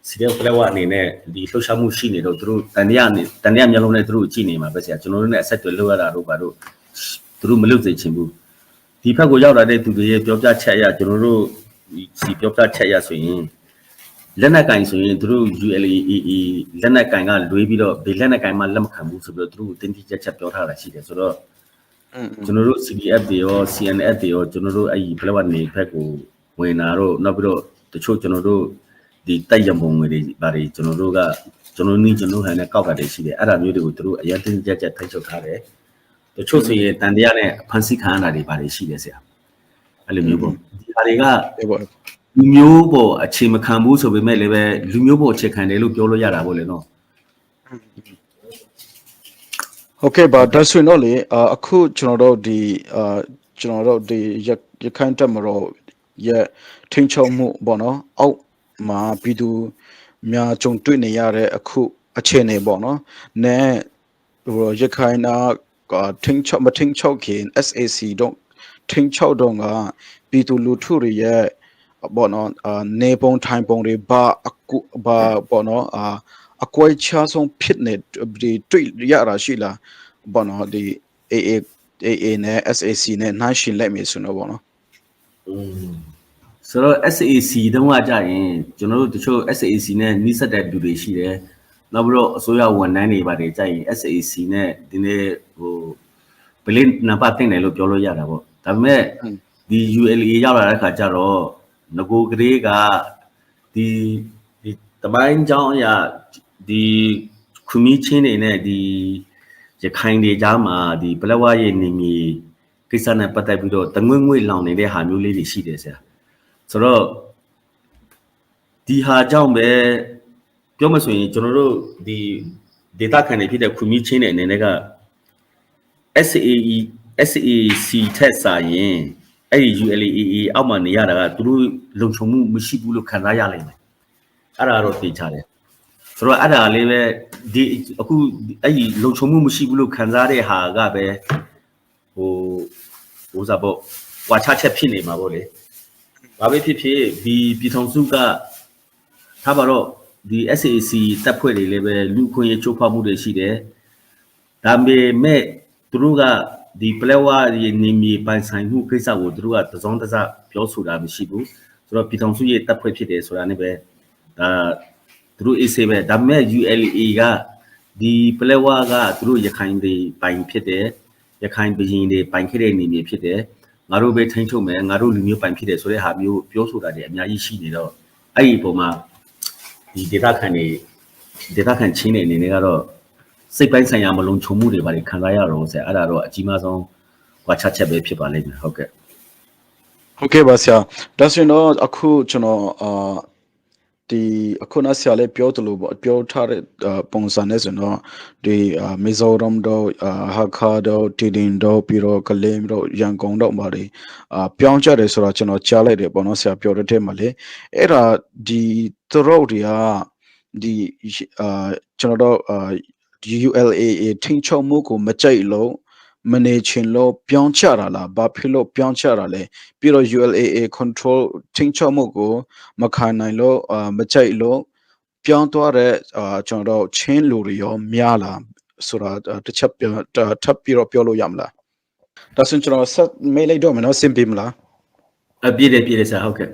စီတဲ့ဖလက်ဝအနေနဲ့ဒီလှုပ်ရှားမှုရှိနေတော့သူတို့တန်တရားမျိုးလုံးနဲ့သူတို့ကြည့်နေမှာပဲဆရာကျွန်တော်တို့နဲ့အဆက်တွေလုပ်ရတာတို့ဗာတို့သူတို့မလုပ်စေချင်ဘူးဒီဘက်ကိုရောက်လာတဲ့သူတွေရဲ့ပြောပြချက်အရကျွန်တော်တို့စီပြောပြချက်အရဆိုရင်လက်နက်ကင်ဆိုရင်သူတို့ ULAA လက်နက်ကင်ကလွေးပြီးတော့ဒီလက်နက်ကင်မှလက်မခံဘူးဆိုပြီးတော့သူတို့တင်းတိချက်ပြောထားတာရှိတယ်ဆိုတော့ကျွန်တော်တို့ CDF တွေရော CNF တွေရောကျွန်တော်တို့အဲ့ဒီဖလက်ဝနေဘက်ကိုဝင်လာတော့နောက်ပြီးတော့တချို့ကျွန်တော်တို့ဒီတိုက်ရပုံငွေတွေဗါတွေကျွန်တော်တို့ဟန်နဲ့ကောက်တာတွေရှိတယ်အဲ့ဒါမျိုးတွေကိုသူတို့အရင်တင်းချက်ထိချုပ်ထားတယ်တချို့ဆိုရင်တန်တရားနဲ့ဖန်ဆီးခံရတာတွေဗါတွေရှိတယ်ဆရာအဲ့လိုမျိုးပေါ့ဒီဟာတွေကလူမျိုးပေါ်အခြေမခံဘူးဆိုပေမဲ့လည်းပဲလူမျိုးပေါ်အခြေခံတယ်လို့ပြောလို့ရတာပေါ့လေနော်ဟုတ်ကဲ့ပါဒါဆိုရင်တော့လေအခုကျွန်တော်တို့ဒီရခိုင်တက်မတော်ရဲ့ထိန်းချုပ်မှုပေါ့နော်အောက်မှာပြည်သူများကြုံတွေ့နေရတဲ့အခုအခြေအနေပေါ့နော်နဲ့ရခိုင်နာကထိန်းချုပ်မထိန်းချုပ်ခင် SAC တော့ထိန်းချုပ်တော့ကပြည်သူလူထုတွေရဲ့ပေါ့နော်နေပုံထိုင်ပုံတွေဘာပေါ့နော်အကွဲခြားဆုံးဖြစ်နေဒီတွေ့ရတာရှိလားဘောနော်ဒီ AA နဲ့ SAC နဲ့နှိုင်းယှဉ်လိုက်မယ်ဆိုတော့ဘောနော်ဆိုတော့ SAC တုန်းကကြာရင်ကျွန်တော်တို့တချို့ SAC နဲ့နှိစက်တဲ့လူတွေရှိတယ်နောက်ပြီးတော့အစိုးရဝန်ထမ်းတွေပါတယ်ကြာရင် SAC နဲ့ဒီနေ့ဟိုဘယ်လေးနံပါတ်တင်တယ်လို့ပြောလို့ရတာပေါ့ဒါပေမဲ့ဒီ ULA ရောက်လာတဲ့ခါကျတော့ငကိုကလေးကဒီတပိုင်းကြောင်းအရာဒီခူမီချင်းတွေနဲ့ဒီရခိုင်တွေကြားမှာဒီပလက်ဝရဲ့နေမီကိစ္စနဲ့ပတ်သက်ပြီးတော့တငွေ့ငွေ့လောင်နေတဲ့ဟာမျိုးလေးတွေရှိတယ်ဆရာဆိုတော့ဒီဟာကြောင့်ပဲပြောမဆိုရင်ကျွန်တော်တို့ဒီ data ခံနေဖြစ်တဲ့ခူမီချင်းတွေအနေနဲ့က SAC ထက်စာရင်အဲ့ဒီ ULAA အောက်မှာနေရတာကသူတို့လုံခြုံမှုမရှိဘူးလို့ခံစားရလိမ့်မယ်အဲ့ဒါတော့သိချတယ်ဆိုတော့အဲ့ဒါလေးပဲဒီအခုအဲ့ဒီလုံခြုံမှုမရှိဘူးလို့ခံစားတဲ့ဟာကပဲဟိုစားပေါ့ဝါချချက်ဖြစ်နေမှာပေါ့လေဘာပဲဖြစ်ဖြစ်ဒီပြည်ထောင်စုကထားပါတော့ဒီ SAC တပ်ဖွဲ့တွေလည်းပဲလူခွင့်ရချိုးဖောက်မှုတွေရှိတယ်ဒါပေမဲ့သူတို့ကဒီပလက်ဝရဲ့နေမြေပိုင်ဆိုင်မှုကိစ္စကိုသူတို့ကတစုံတစပြောဆိုတာမရှိဘူးဆိုတော့ပြည်ထောင်စုရဲ့တပ်ဖွဲ့ဖြစ်တယ်ဆိုတာနဲ့ပဲဒါသူတို့အေးဆေးပဲဒါပေမဲ့ ULA ကဒီပလက်ဝကသူတို့ရခိုင်တွေပိုင်ဖြစ်တယ်ရခိုင်ပြည်တွေပိုင်ခဲ့တဲ့နေမြေဖြစ်တယ်ငါတို့ပဲထိန်းချုပ်မယ်ငါတို့လူမျိုးပိုင်ဖြစ်တယ်ဆိုတဲ့ဟာမျိုးပြောဆိုတာတွေအများကြီးရှိနေတော့အဲ့ဒီပုံမှာဒီဒေသခံချင်းတွေအနေနဲ့ကတော့စိတ်ပိုင်းဆိုင်ရာမလုံခြုံမှုတွေပါခံစားရတော့ဆရာအဲ့ဒါတော့အကြီးမားဆုံးကွာခြားချက်ပဲဖြစ်ပါလိမ့်မယ်ဟုတ်ကဲ့ပါဆရာဒါဆိုရင်တော့အခုကျွန်တော် ဒီအခုနဆရာလေးပြောတယ်လို့ပေါ့ပြောထားတဲ့ပုံစံနဲ့ဆိုတော့ဒီမီဇိုရမ်တော့ဟာခါတော့တီဒင်တော့ပြီးတော့ကလင်းတော့ရန်ကုန်တော့မှာတွေပြောင်းကြတယ်ဆိုတော့ကျွန်တော်ကြားလိုက်တယ်ပေါ့နော်ဆရာပြောတဲ့ထဲမှာလေအဲ့ဒါဒီသူတို့တွေကဒီကျွန်တော်တို့ULAA ထင်းချုံမှုကိုမကြိုက်လို့မနေချင်လို့ပြောင်းချတာလားဘာဖြစ်လို့ပြောင်းချတာလဲပြီးတော့ ULAA control ထင်းချုံမှုကိုမခံနိုင်လို့မကြိုက်လို့ပြောင်းသွားတဲ့ကျွန်တော်တို့ချင်းလူတွေရောများလားဆိုတာတစ်ချက်ထပ်ပြီးတော့ပြောလို့ရမလားဒါဆိုကျွန်တော်ဆက်မေးလိုက်တော့မယ်နော်စင်ပြီမလား ပြည့်တယ်ဆရာဟုတ်ကဲ့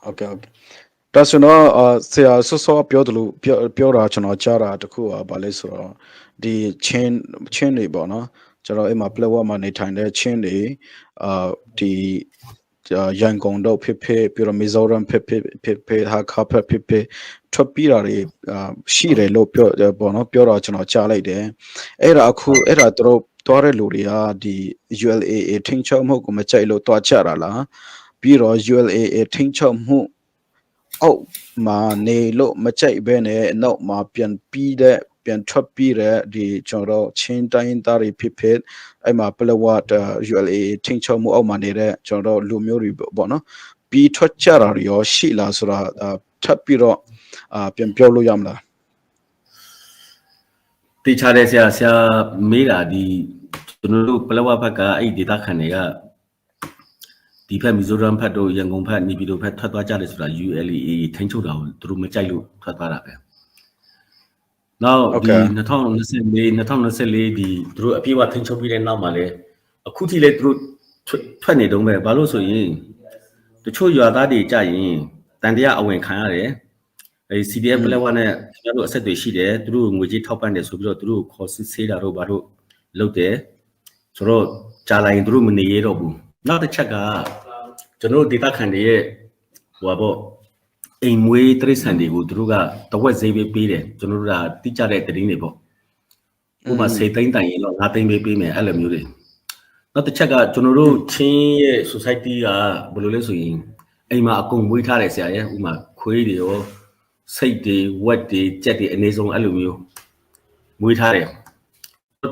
Okayဒါဆိုတော့ဆရာဆောပြောတယ်လို့ပြောတာကျွန်တော်ကြားတာတခုပါလဲဆိုတော့ဒီချင်းတွေပေါ့နော်ကျွန်တော်အဲ့မှာ platform မှာနေထိုင်တဲ့ချင်းတွေဒီရန်ကုန်တော့ဖြစ်ပြီးတော့မီဇိုရမ်ဖြစ်ဟာခါဖက်ဖြစ်ထွက်ပြီးတာတွေရှိတယ်လို့ပြောပေါ့နော်ပြောတော့ကျွန်တော်ကြားလိုက်တယ်အဲ့ဒါသူတို့တွားတဲ့လူတွေကဒီ ULAA ထင်းချုံမှုကိုမကြိုက်လို့တွားချတာလားပြီးတော့ ULAA ထင်းချုံမှုအောက်မှာနေလို့မကြိုက်ဘဲနဲ့နောက်မှာပြန်ထွက်ပြီးတဲ့ဒီကျွန်တော်ချင်းတိုင်းသားတွေဖြစ်အဲ့မှာပလဝတ် ULA ထင်းချုံမှုအောက်မှာနေတဲ့ကျွန်တော်လူမျိုးတွေပေါ့နော်ပြီးထွက်ကြတာရောရှိလားဆိုတာထပ်ပြီးတော့ပြန်ပြောလို့ရမလားတေချာတယ်ဆရာမေးတာဒီကျွန်တော်တို့ပလဝတ်ဘက်ကအဲ့ဒီဒေတာခန်တွေကဒီဖက်မီဇိုရမ်ဖက်တို့ရန်ကုန်ဖက်နေပြည်တော်ဖက်ထွက်သွားကြတယ်ဆိုတာ ULA ထိန်းချုပ်တာကိုသူတို့မကြိုက်လို့ထွက်သွားတာပဲနောက်ဒီ2024ဒီသူတို့အပြည့်အဝထိန်းချုပ်ပြီးတဲ့နောက်မှာလဲအခုထိလဲသူတို့ထွက်နေတော့ပဲဘာလို့ဆိုရင်တချို့ရွာသားတွေကြရင်တန်တရားအဝင်ခံရတယ်အဲ CDF ပလက်ဝနဲ့ကျွန်တော်တို့အဆက်တွေရှိတယ်သူတို့ငွေကြေးထောက်ပံ့တယ်ဆိုပြီးတော့သူတို့ခေါ်စစ်ဆေးတာတို့ဘာတို့လုပ်တယ်ဆိုတော့ကြားလိုက်ရင်သူတို့မနေရတော့ဘူးနောက်တစ်ချက်ကကျွန်တော်တို့ဒေတာခန်တွေရဲ့ဟိုပါပေါ့အိမ်မွေးတရိษံတွေကိုသူတို့ကတဝက်ဈေးပေးတယ်ကျွန်တော်တို့ကတိကျတဲ့သတင်းတွေပေါ့ဥပမာ10သိန်းတိုင်ရင်တော့9သိန်းပေးမယ်အဲ့လိုမျိုးတွေနောက်တစ်ချက်ကကျွန်တော်တို့ချင်းရဲ့ society ကဘယ်လိုလဲဆိုရင်အိမ်မှာအကုန်မွေးထားတယ်ဆရာရဲ့ဥပမာခွေးတွေရောစိတ်တွေဝက်တွေကြက်တွေအနေဆုံးအဲ့လိုမျိုးမွေးထားတယ်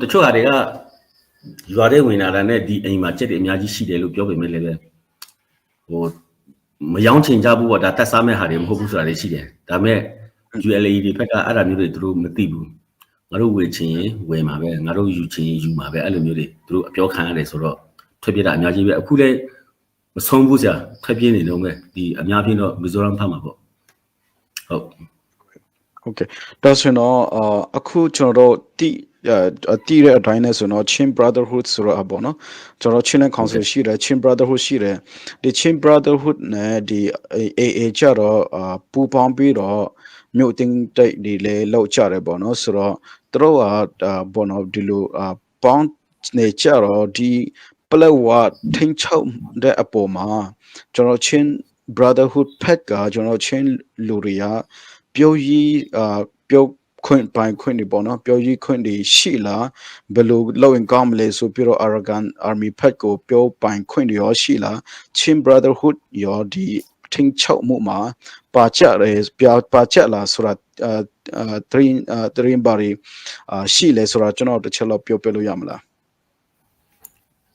တချို့ဟာတွေကရွာထဲဝင်လာတာနဲ့ဒီအိမ်မှာကြက်တွေအများကြီးရှိတယ်လို့ပြောပေမဲ့လည်းပဲဟိုမယောင်းချင်ကြဘူးပေါ့ဒါတက်စားမဲ့ဟာတွေမဟုတ်ဘူးဆိုတာတွေရှိတယ်ဒါပေမဲ့ ULA တွေဘက်ကအဲ့ဒါမျိုးတွေသူတို့မသိဘူးငါတို့ဝယ်ချင်ရင်ဝယ်မှာပဲငါတို့ယူချင်ရင်ယူမှာပဲအဲ့လိုမျိုးတွေသူတို့အပြောခံရတယ်ဆိုတော့ထွက်ပြေးတာအများကြီးပဲအခုလည်းမဆုံးဘူးဆရာထွက်ပြေးနေတော့ပဲဒီအများပြင်းတော့မီဇိုရမ်ဖတ်မှာပေါ့ဟုတ်ကဲ့ဒါဆိုတော့အခုကျွန်တော်တို့တီးတဲ့အတိုင်းနဲ့ဆိုတော့ Chin Brotherhood ဆိုတော့ပေါ့နော်ကျွန်တော် Chin Council ရှိတယ် Chin Brotherhood ရှိတယ်ဒီ Chin Brotherhood နဲ့ဒီ AA ကြတော့ပူပေါင်းပြီးတော့မြို့တင်တိုက်တွေလည်းလောက်ကြတယ်ပေါ့နော်ဆိုတော့သူတို့ကပေါ့နော်ဒီလိုပေါင်းနေကြတော့ဒီပလက်ဝထိန်းချုပ်တဲ့အပေါ်မှာကျွန်တော် Chin Brotherhood ဖက်ကကျွန်တော် Chin လူတွေကပြောရေးပြောခွင့်ပိုင်ခွင့်တွေပေါ့နော်ပြောရေးခွင့်တွေရှိလားဘယ်လိုလောက်ရင်ကောင်းမလဲဆိုပြီးတော့ Arakan Army ဖက်ကိုပြောပိုင်ခွင့်တွေရောရှိလား Chin Brotherhood ရောဒီထင်းချောက်မှုမှာပါကြလားဆိုတာ3 ဘာတွေရှိလဲဆိုတာကျွန်တော်တစ်ချက်လောက်ပြောပြလို့ရမလား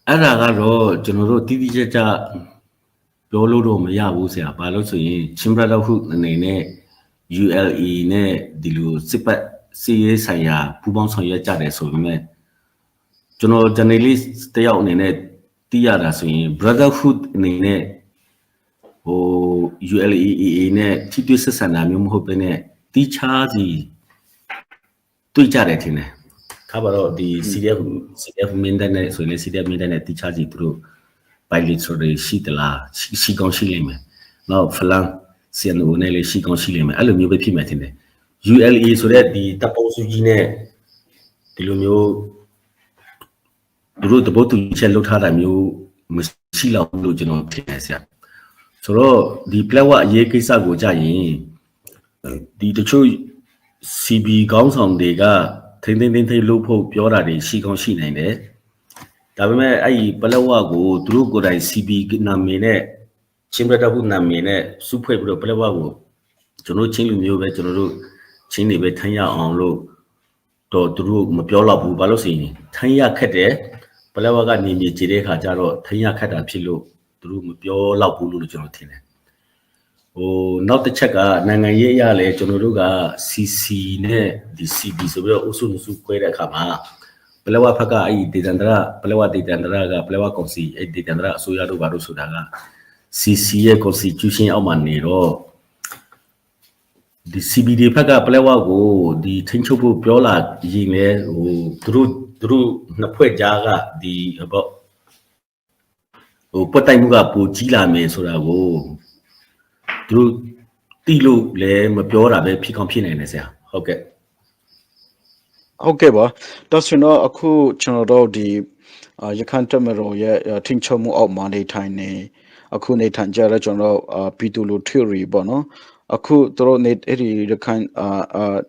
အဲ့ဒါကတော့ကျွန်တော်တို့တိတိကျကျပြောလို့တော့မရဘူးဆရာဘာလို့ဆိုရင် Chin Brotherhood အနေနဲ့ULA နဲ့ဒီလိုစစ်ပတ်စီရေးဆိုင်ရာပူးပေါင်းဆောင်ရွက်ကြတယ်ဆိုပေမဲ့ကျွန်တော် journalist တယောက်အနေနဲ့သိရတာဆိုရင် Brotherhood အနေနဲ့ဟို ULA နဲ့ထိတွေ့ဆက်ဆံတာမျိုးမဟုတ်ဘဲနဲ့တီးခြားစီတွေ့ကြတယ်ထင်တယ်ခါပါတော့ဒီ CDF မင်းတဲ့နဲ့ဆိုရင် CDF မင်းတဲ့နဲ့တီးခြားစီသူတို့ bilateral ရှိသလားရှိကောင်းရှိလိမ့်မယ်နောက်ဖလန်CNO နဲ့လည်းရှိကောင်းရှိလိမ့်မယ်အဲ့လိုမျိုးပဲဖြစ်မယ်ထင်တယ် ULA ဆိုတဲ့ဒီတပ်ပေါင်းစုကြီးနဲ့ဒီလိုမျိုးသူတို့တပုတ်တူချက်လှုပ်ထားတာမျိုးမရှိတော့ဘူးလို့ကျွန်တော်ထင်တယ်ဆရာဆိုတော့ဒီ platform အရေးကိစ္စကိုကြာရင်ဒီတချို့ CB ကောင်းဆောင်တွေကထိမ့်လို့ဖို့ပြောတာတွေရှိကောင်းရှိနိုင်တယ်ဒါပေမဲ့အဲ့ဒီ platform ကိုသူတို့ကိုယ်တိုင် CB နာမည်နဲ့Chin Brotherhood နာမည်နဲ့စုဖွဲ့ပြီးတော့ platform ကို ကျွန်တော်ချင်းလူမျိုးပဲကျွန်တော်တို့ချင်းတွေပဲထိုင်းရအောင်လို့တော့သူတို့မပြောတော့ဘူးဘာလို့ဆိုရင်ထိုင်းရခက်တယ်ပလက်ဝကနေမြေခြေတဲ့ခါကျတော့ထိုင်းရခက်တာဖြစ်လို့သူတို့မပြောတော့ဘူးလို့ကျွန်တော်ထင်တယ်နောက်တစ်ချက်ကနိုင်ငံရေးအရလဲကျွန်တော်တို့က CC နဲ့ဒီ CB ဆိုပြီးတော့အုပ်စုစုခွဲတဲ့အခါမှာပလက်ဝဘက်ကအဲ့ဒီဒေသန္တရပလက်ဝဒေသန္တရကပလက်ဝကောင်စီအဲ့ဒီဒေသန္တရအစိုးရတို့ဘာလို့ဆိုတာက CC ရဲ့ constitution အောက်မှာနေတော့ဒီ CBD ဘက်ကပလက်ဝကိုဒီထိန်းချုပ်ဖို့ပြောလာရင်လေသူတို့နှစ်ဖွဲ့ကြားကဒီပေါ့ပတ်တိုင်မှုကပိုကြီးလာမယ်ဆိုတာကိုသူတို့တိလို့လည်းမပြောတာပဲဖြစ်ကောင်းဖြစ်နိုင်တယ်ဆရာဟုတ်ကဲ့ဟုတ်ကဲ့ပါဒါဆိုတော့အခုကျွန်တော်တို့ဒီရခိုင်တပ်မတော်ရဲ့ထင်ချုံမှုအောက်မှာနေထိုင်နေအခုနေထိုင်ကြတဲ့ကျွန်တော်ပြည်သူလူ theory ပေါ့နော်အခုတို့နေအဲ့ဒီရခိုင်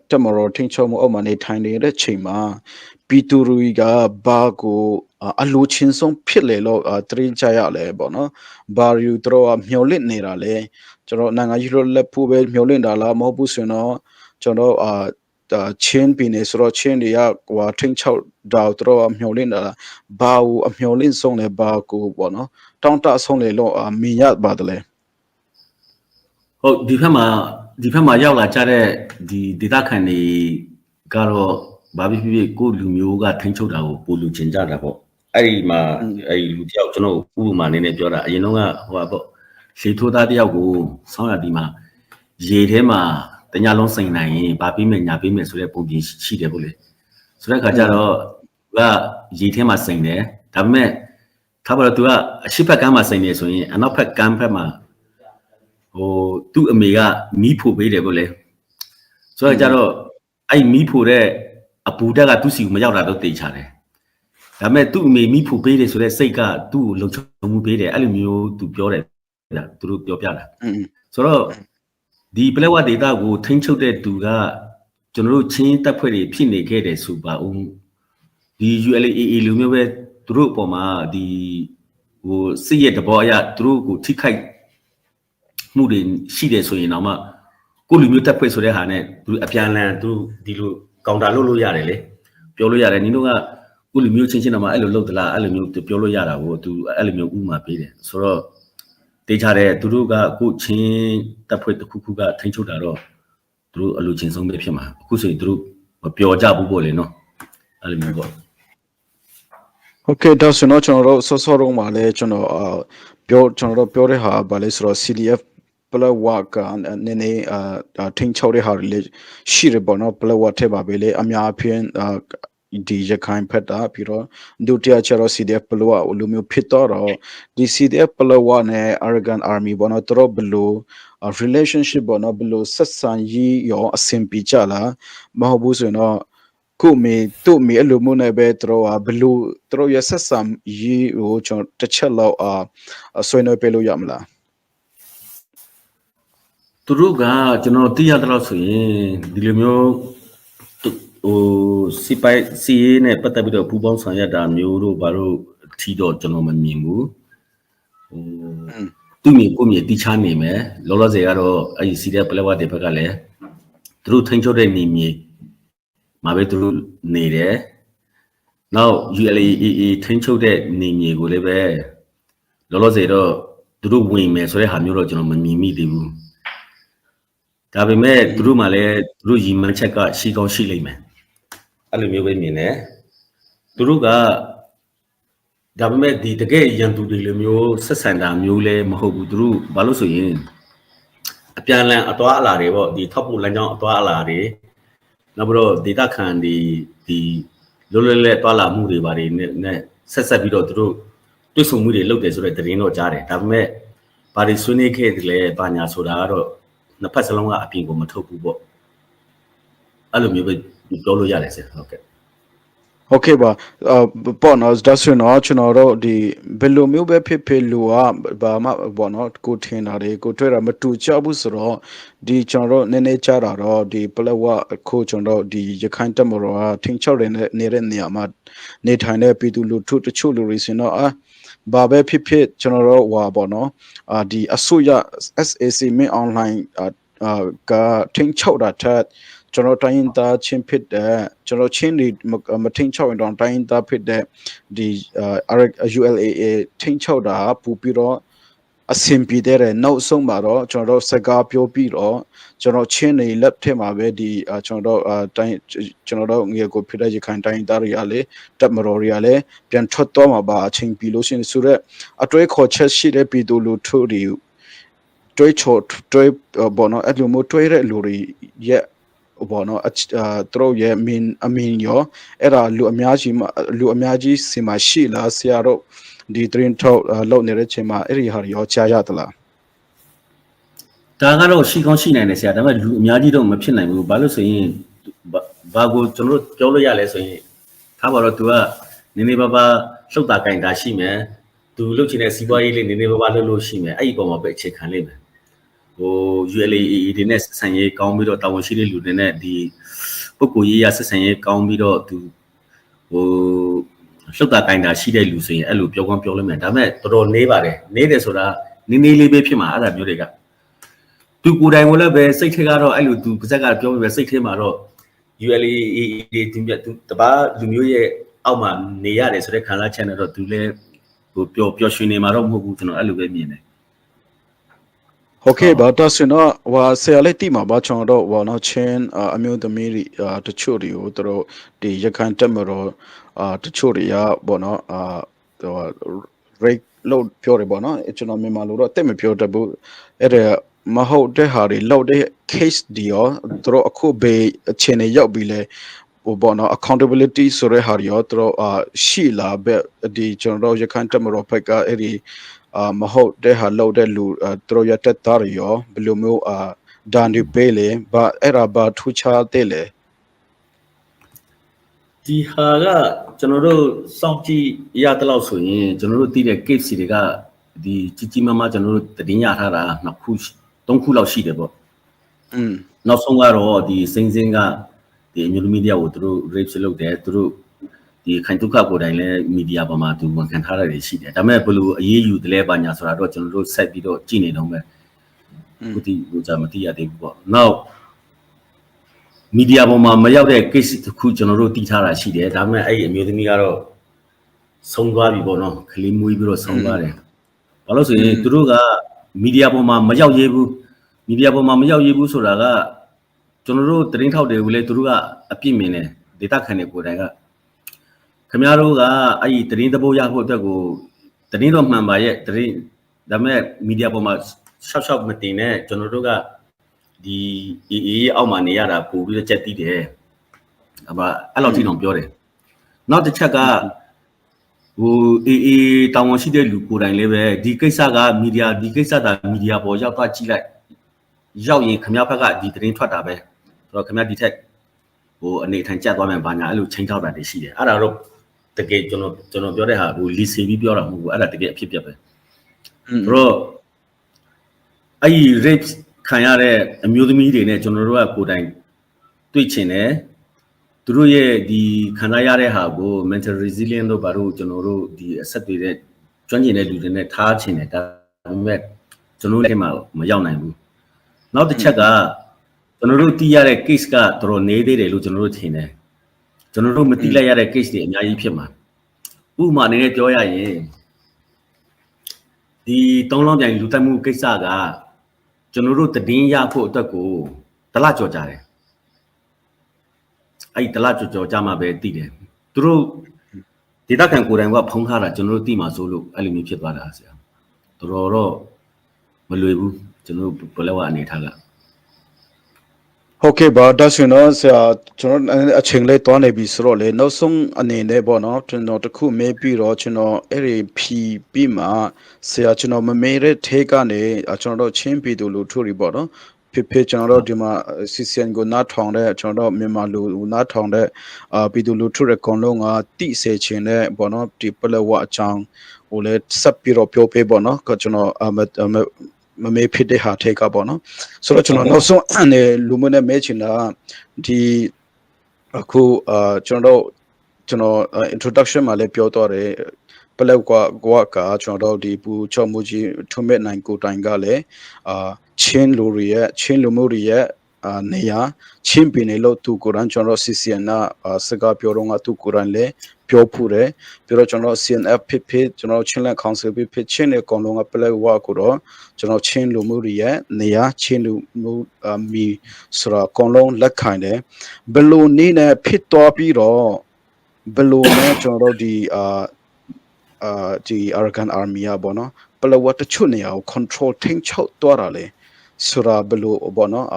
တပ်မတော်ထင်ချုံမှုအောက်မှာနေထိုင်နေတဲ့ချိန်မှာပြည်သူတွေကဘာကိုအလိုချင်းဆုံးဖြစ်လေလို့တရင်ကြရလဲပေါ့နော်ဘာယူတို့မျောလင့်နေတာလဲကျွန်တော်နိုင်ငံကြီးတို့လက်ဖို့ပဲမျောလင့်တာလားမဟုတ်ဘူးဆိုတော့ကျွန်တော်ချင်းပြည်နယ်ဆိုတော့ချင်းတွေကဟိုထိန်းချုပ်တော့တော့မျောလင့်တာဘာကိုအမျောလင့်ဆုံးလဲဘာကိုပေါ့နော်တောင်းတဆုံးလေလို့မြင်ရပါတယ်လေဟုတ်ဒီဘက်မှာရောက်လာကြတဲ့ဒီဒေသခံတွေကတော့ဘာဖြစ်ဖြစ်ကိုလူမျိုးကထိန်းချုပ်တာကိုပိုလူချင်ကြတာပေါ့အဲ့ဒီမှာအဲ့လူတယောက်ကျွန်တော်ဥပမာနည်းနည်းပြောတာအရင်တော့ကဟိုပါပေါ့ရှေထိုးသားတယောက်ကိုဆောင်းရဒီမှာရေထဲမှာတညလုံးစိန်နိုင်ရင်ဗာပြီးမယ်ညာပြီးမယ်ဆိုတဲ့ပုံပြင်ရှိတယ်ပေါ့လေဆိုတဲ့ခါကျတော့သူကရေထဲမှာစိန်တယ်ဒါပေမဲ့ထားပါတော့သူကအရှိဘက်ကမ်းမှာစိန်နေဆိုရင်အနောက်ဘက်ကမ်းဘက်မှာသူ့အမေကမီးဖို့ပေးတယ်ပေါ့လေဆိုတော့ကျတော့အဲ့မီးဖို့တဲ့အပူတက်ကသူ့စီကိုမရောက်တာတော့တေချာတယ်ဒါပေမဲ့သူ့အမေမီးဖို့ပေးတယ်ဆိုတဲ့စိတ်ကသူ့ကိုလုံခြုံမှုပေးတယ်အဲ့လိုမျိုးသူပြောတယ်သူတို့ပြောပြတာဆိုတော့ဒီပလက်ဝဒေတာကိုထိန်းချုပ်တဲ့သူကကျွန်တော်တို့ချင်းတပ်ဖွဲ့တွေဖြစ်နေခဲ့တယ်ဆိုပါဦးဒီ ULAA လူမျိုးပဲသူတို့အပေါ်မှာဒီစစ်ရဲ့တဘောအရသူတို့ကိုထိခိုက်မှုတွေရှိတယ်ဆိုရင်တော့မှကိုလူမျိုးတပ်ဖွဲ့ဆိုတဲ့ဟာနဲ့သူအပြန်လန်သူဒီလိုကောင်တာလုပ်လို့ရတယ်လေပြောလို့ရတယ်နင်တို့ကကိုလူမျိုးချင်းတော့မှအဲ့လိုလုပ်သလားအဲ့လိုမျိုးပြောလို့ရတာကိုသူအဲ့လိုမျိုးဥမာပေးတယ်ဆိုတော့တေးချတဲ့သူတို့ကကိုချင်းတပ်ဖွဲ့တစ်ခုခုကထိန်းချုပ်တာတော့သူတို့အလိုချင်းဆုံးပဲဖြစ်မှာအခုဆိုရင်သူတို့မပြောကြဘူးပေါ့လေနော်အဲ့လိုမျိုးပေါ့โอเคဒါဆိုတော့ကျွန်တော်တို့ဆော့ဆော့တော့မှာလဲကျွန်တော်ကျွန်တော်တို့ပြောတဲ့ဟာဗာလဲဆိုတော့ CDF ပလဝကနည်းနည်းထိန်းချုပ်တဲ့ဟာတွေရှိရပေါ့နော်ပလဝထဲပါပဲလေအများအပြားဒီရခိုင်ဖက်တာပြီးတော့ဒုတိယကျတော့ CDF ပလဝလူမျိုးဖြစ်တော့ဒီ CDF ပလဝနဲ့ Arakan Army ပေါ့နော်သူတို့ဘယ်လို relationship ပေါ့နော်ဘယ်လိုဆက်ဆံရေးရောအဆင်ပြေကြလားမဟုတ်ဘူးဆိုရင်တော့ခုမေတို့မေအလိုမျိုးနဲ့ပဲတို့ဘယ်လိုတို့ရဆက်ဆံရေးကိုကျွန်တော်တစ်ချက်လောက်ဆွေးနွေးပေးလို့ရမလားသူတို့ကကျွန်တော်သိရတော့ဆိုရင်ဒီလိုမျိုးစီရေးနဲ့ပတ်သက်ပြီးတော့ပူပေါင်းဆောင်ရွက်တာမျိုးတို့ဘာလို့ထီတော့ကျွန်တော်မမြင်ဘူးသူမြေကိုမြေတိချနေမယ်လောလောဆယ်ကတော့အဲ့ဒီစီတဲ့ပလက်ဝတဲ့ဘက်ကလည်းသူတို့ထိန်းချုပ်တဲ့နေမြေမှာပဲသူတို့နေတယ်နောက် ULAA ထိန်းချုပ်တဲ့နေမြေကိုလည်းပဲလောလောဆယ်တော့သူတို့ဝင်မယ်ဆိုတဲ့ဟာမျိုးတော့ကျွန်တော်မမြင်မိသေးဘူးဒါပေမဲ့သူတို့မှလည်းသူတို့ရည်မှန်းချက်ကရှိကောင်းရှိလိမ့်မယ်အဲ့လိုမျိုးပဲမြင်တယ်သူတို့ကဒါပေမဲ့ဒီတကယ်ရန်သူတွေလိုမျိုးဆက်ဆံတာမျိုးလည်းမဟုတ်ဘူးသူတို့ဘာလို့ဆိုရင်အပြန်လန်အသွားအလာတွေပေါ့ဒီထောက်ပို့လမ်းကြောင်းအသွားအလာတွေနောက်ပြီးတော့ဒေတာခန်ဒီလွတ်လွတ်လပ်သွားလာမှုတွေဘာတွေနဲ့ဆက်ပြီးတော့သူတို့တွစ်ဆုံမှုတွေလုပ်တယ်ဆိုတဲ့သတင်းတော့ကြားတယ်ဒါပေမဲ့ဘာတွေဆွေးနွေးခဲ့တယ်လဲဘာညာဆိုတာကတော့နှစ်ဖက်စလုံးကအပြင်ကိုမထုတ်ဘူးပေါ့အဲ့လိုမျိုးပဲပြောလို့ရတယ်ဆရာဟုတ်ကဲ့โอเคပါပေါ့နော်ဒါဆိုတော့ကျွန်တော်တို့ဒီဘယ်လိုမျိုးပဲဖြစ်လူကဘာမှပေါ့နော်ကိုထင်တာတွေကိုတွေ့တာမတူကြဘူးဆိုတော့ဒီကျွန်တော်တို့နည်းနည်းကြားတာတော့ဒီပလက်ဝအခုကျွန်တော်တို့ဒီရခိုင်တပ်မတော်ကထင်းချောက်နေတဲ့နေရာမှာနေထိုင်တဲ့ပြည်သူလူထုတချို့လူတွေဆိုတော့ဘာပဲဖြစ်ကျွန်တော်တို့ဟွာပေါ့နော်ဒီအစိုးရ SAC main online ka ting chau da that choro tain ta chin phit da choro chin ni ma ting chau in dong tain ta phit da di ULAA ting chau da pu pi ro အဆင်ပြေတဲ့နောက်ဆုံးမှာတော့ကျွန်တော်တို့စကားပြောပြီးတော့ကျွန်တော်ချင်းနေလက်ထက်မှာပဲဒီကျွန်တော်တို့တိုင်းကျွန်တော်တို့ငွေကိုဖိတဲ့ရခိုင်တိုင်းသားတွေကလည်းတပ်မတော်တွေကလည်းပြန်ထွက်တော့မှာပါအချိန်ပြီးလို့ရှိရင်ဆိုတော့အတွဲခေါ်ချက်ရှိတဲ့ပြည်သူလူထုတွေတွဲချော်တွဲဘောနော်အဲ့လိုမျိုးတွဲတဲ့လူတွေရဲ့ဘောနော်သူတို့ရဲ့အမင်းရောအဲ့ဒါလူအများကြီးစီမှာရှိလားဆရာတို့ဒီ train ထုတ်လုပ်နေတဲ့ချိန်မှာအဲ့ဒီဟာရောကြားရသလားဒါကတော့ရှိကောင်းရှိနိုင်တယ်ဆရာဒါပေမဲ့လူအများကြီးတော့မဖြစ်နိုင်ဘူးဘာလို့ဆိုရင်ဘာကိုကျွန်တော်တို့ပြောလို့ရလဲဆိုရင်ထားပါတော့ तू ကနည်းနည်းပါးပါလှုပ်တာကင်တာရှိမယ် तू လှုပ်ချင်တဲ့စီးပွားရေးလေးနည်းနည်းပါးပါလှုပ်လို့ရှိမယ်အဲ့ဒီပုံမှာပဲအခြေခံလိမ့်မယ်ဟို ULAA တွေနဲ့ဆက်ဆံရေးကောင်းပြီးတော့တာဝန်ရှိတဲ့လူတွေနဲ့ဒီပုဂ္ဂိုလ်ရေးရဆက်ဆံရေးကောင်းပြီးတော့ तू ဟိုလှုပ်တာကင်တာရှိတဲ့လူဆိုရင်အဲ့လိုပြောကောင်းပြောလို့မယ်ဒါပေမဲ့တော်တော်နေပါတယ်နေတယ်ဆိုတာနည်းနည်းလေးပဲဖြစ်မှာအဲ့ဒါမျိုးတွေကသူကိုယ်တိုင်ဝင်လည်းပဲစိတ်ထဲကတော့အဲ့လိုသူပါဇက်ကပြောပြီးပဲစိတ်ထဲမှာတော့ ULAA တွေသူတပါလူမျိုးရဲ့အောက်မှာနေရတယ်ဆိုတဲ့ခံစားချက်နဲ့တော့သူလည်းဟိုပျော်ရွှင်နေမှာတော့မဟုတ်ဘူးကျွန်တော်အဲ့လိုပဲမြင်တယ်โอเคဘာတော့စနော်ဟိုဆရာလေးတိမှာဘာကျွန်တော်တော့နော်ချင်းအမျိုးသမီးတွေတချို့တွေကိုသူတို့ဒီရခိုင်တက်မတော်တချို့တွေကဘောနော်ဟို rate လို့ပြောတယ်ဘောနော်ကျွန်တော်မြန်မာလိုတော့တိတ်မပြောတတ်ဘူးအဲ့ဒါမဟုတ်တဲ့ဟာတွေလောက်တဲ့ case ဒီရောသူတို့အခုဘေးအခြေအနေရောက်ပြီးလဲဟိုဘောနော် accountability ဆိုတဲ့ဟာတွေရောသူတို့ရှိလာပဲဒီကျွန်တော်ရခိုင်တက်မတော်ဘက်ကအဲ့ဒီမဟုတ်တဲ့ဟာလောက်တဲ့လူသူတို့ရတက်သားတွေရောဘယ်လိုမျိုးဒန်ဒီပေးလေဘာအဲ့ဒါဘာထူချတဲ့လေဒီဟာကကျွန်တော်တို့စောင့်ကြည့်ရတဲ့လောက်ဆိုရင်ကျွန်တော်တို့သိတဲ့ case တွေကဒီကြီးမားမားကျွန်တော်တို့တင်ရထားတာနှစ်ခုသုံးခုလောက်ရှိတယ်ပေါ့နောက်ဆုံးကတော့ဒီစင်းစင်းကဒီအမျိုးသမီးတယောက်ကိုသူတို့ rape လုပ်တယ်သူတို့ဒီခိုင်ဒုက္ခကိုယ်တိုင်လည်းမီဒီယာပေါ်မှာသူဝန်ခံထားရတယ်ရှိတယ်ဒါပေမဲ့ဘယ်လိုအရေးယူတယ်လဲပါညာဆိုတာတော့ကျွန်တော်တို့ဆက်ပြီးတော့ကြည့်နေတော့မယ်ခုဒီဟိုကြမသိရသေးဘူးပေါ့နောက်မီဒီယာပေါ်မှာမရောက်တဲ့ case တစ်ခုကျွန်တော်တို့တည်ထားတာရှိတယ်ဒါပေမဲ့အဲ့ဒီအမျိုးသမီးကတော့ဆုံးသွားပြီပေါ့နော်ခလေးမွေးပြီးတော့ဆုံးသွားတယ်ဘာလို့ဆိုရင်သူတို့ကမီဒီယာပေါ်မှာမရောက်ရေးဘူးမီဒီယာပေါ်မှာမရောက်ရေးဘူးဆိုတာကကျွန်တော်တို့သတင်းထောက်တွေကိုလည်းသူတို့ကအပြစ်မြင်တယ်ဒေတာခန်တွေကိုယ်တိုင်ကခင်ဗျားတို့ကအဲ့ဒီသတင်းသဘောရဖို့အတွက်ကိုသတင်းတော့မှန်ပါရဲ့သတင်းဒါပေမဲ့မီဒီယာပေါ်မှာရှောက်မတင်နဲ့ကျွန်တော်တို့ကဒီအေးအောက်မှာနေရတာပို့ပြီးတော့ကြက်တီးတယ်အမအဲ့လောက်ထိတော့ပြောတယ်နောက်တစ်ချက်ကဟိုအေးတောင်ဝန်ရှိတဲ့လူကိုယ်တိုင်လည်းပဲဒီကိစ္စကမီဒီယာဒီကိစ္စတာမီဒီယာပေါ်ရောက်သွားကြည့်လိုက်ရောက်ရင်ခင်ဗျားဘက်ကဒီသတင်းထွက်တာပဲဆိုတော့ခင်ဗျားဒီထက်ဟိုအနေထိုင်ကြက်သွားမယ်ဘာညာအဲ့လိုချိန်ထောက်တာတွေရှိတယ်အဲ့ဒါတော့တကယ်ကျွန်တော်ပြောတဲ့ဟာဟိုလီစီပြီးပြောတာမဟုတ်ဘူးအဲ့ဒါတကယ်အဖြစ်ပြပဲဆိုတော့အဲ့ဒီ rape ခံရတဲ့အမျိုးသမီးတွေနဲ့ကျွန်တော်တို့ကကိုယ်တိုင်တွေ့ချင်တယ်သူတို့ရဲ့ဒီခံစားရတဲ့ဟာကို mental resilience တို့ဘာလို့ကျွန်တော်တို့ဒီအဆက်တွေတဲ့ကျွမ်းကျင်တဲ့လူတွေနဲ့ထားချင်တယ်ဒါပေမဲ့ကျွန်တော်လည်းမရောက်နိုင်ဘူးနောက်တစ်ချက်ကကျွန်တော်တို့သိရတဲ့ case ကတော်တော်နေသေးတယ်လို့ကျွန်တော်တို့ထင်တယ်ကျွန်တော်တို့မသိလိုက်ရတဲ့ case တွေအများကြီးဖြစ်မှာဥပမာအနေနဲ့ပြောရရင်ဒီတောင်းလောင်းပြိုင်လူတက်မှုကိစ္စကကျွန်တော်တို့တည်င်းရဖို့အတွက်ကိုတလကြော်ကြတယ်အဲ့ဒီတလကြော်ကြမှာပဲသိတယ်သူတို့ဒေတာခံကိုယ်တိုင်ကဖုံးထားတာကျွန်တော်တို့သိမှာစိုးလို့အဲ့လိုမျိုးဖြစ်သွားတာဆရာတော်တော့မလွယ်ဘူးကျွန်တော်တို့ဘယ်လောက်အနေထားကဟုတ်ကဲ့ပါဒါဆိုတော့ဆရာကျွန်တော်အချိန်လေးတွားနေပြီဆိုတော့လေနောက်ဆုံးအနေနဲ့ပေါ့နော်ကျွန်တော်တခုမေးပြီးတော့ကျွန်တော်အဲ့ဒီဖြီပြီးမှဆရာကျွန်တော်မမေးတဲ့ထဲကနေကျွန်တော်တို့ချင်းပြည်သူလူထုတွေပေါ့နော်ဖြစ်ကျွန်တော်တို့ဒီမှာ CCN ကိုနားထောင်တဲ့ကျွန်တော်တို့မြန်မာလူနားထောင်တဲ့ပြည်သူလူထုတွေအကုန်လုံးကတိစေချင်တဲ့ပေါ့နော်ဒီပလက်ဝအချောင်းဟိုလေစပ်ပြီးတော့ပြောပေးပေါ့နော်ကကျွန်တော်မမေးဖြစ်တဲ့ဟာထဲကပေါ့နော်ဆိုတော့ကျွန်တော်နောက်ဆုံးအနေလူမနဲ့မဲချင်တာဒီအခုကျွန်တော် introduction မှာလည်းပြောတော့တယ်ပလောက်ကကျွန်တော်ဒီပူချော်မှုကြီးထုံးမဲ့နိုင်ကိုတိုင်ကလည်း ချင်းလူတွေရဲ့ချင်းလူမျိုးတွေရဲ့နေရာချင်းပြည်နယ်လို့သူကိုယ်တိုင်ကျွန်တော် CCN နာစကားပြောတော့ငါသူကိုယ်တိုင်လည်းပြောဖူးတယ်ပြီးတော့ကျွန်တော် CNF ဖြစ်ကျွန်တော်ချင်းလက် council ဖြစ်ချင်းနဲ့ကောင်လုံးကပလက်ဝါကိုတော့ကျွန်တော်ချင်းလူမျိုးတွေရဲ့နေရာချင်းလူမျိုးမီဆိုတာကောင်လုံးလက်ခံတယ်ဘယ်လိုနည်းနဲ့ဖြစ်သွားပြီးတော့ဘယ်လိုနဲ့ကျွန်တော်တို့ဒီArakan Army อ่ะบ่เนาะပလဝတ်တချို့နေရာကို control ထိန်းချုပ်သွားတာလေဆိုတာဘယ်လိုပေါ့နော်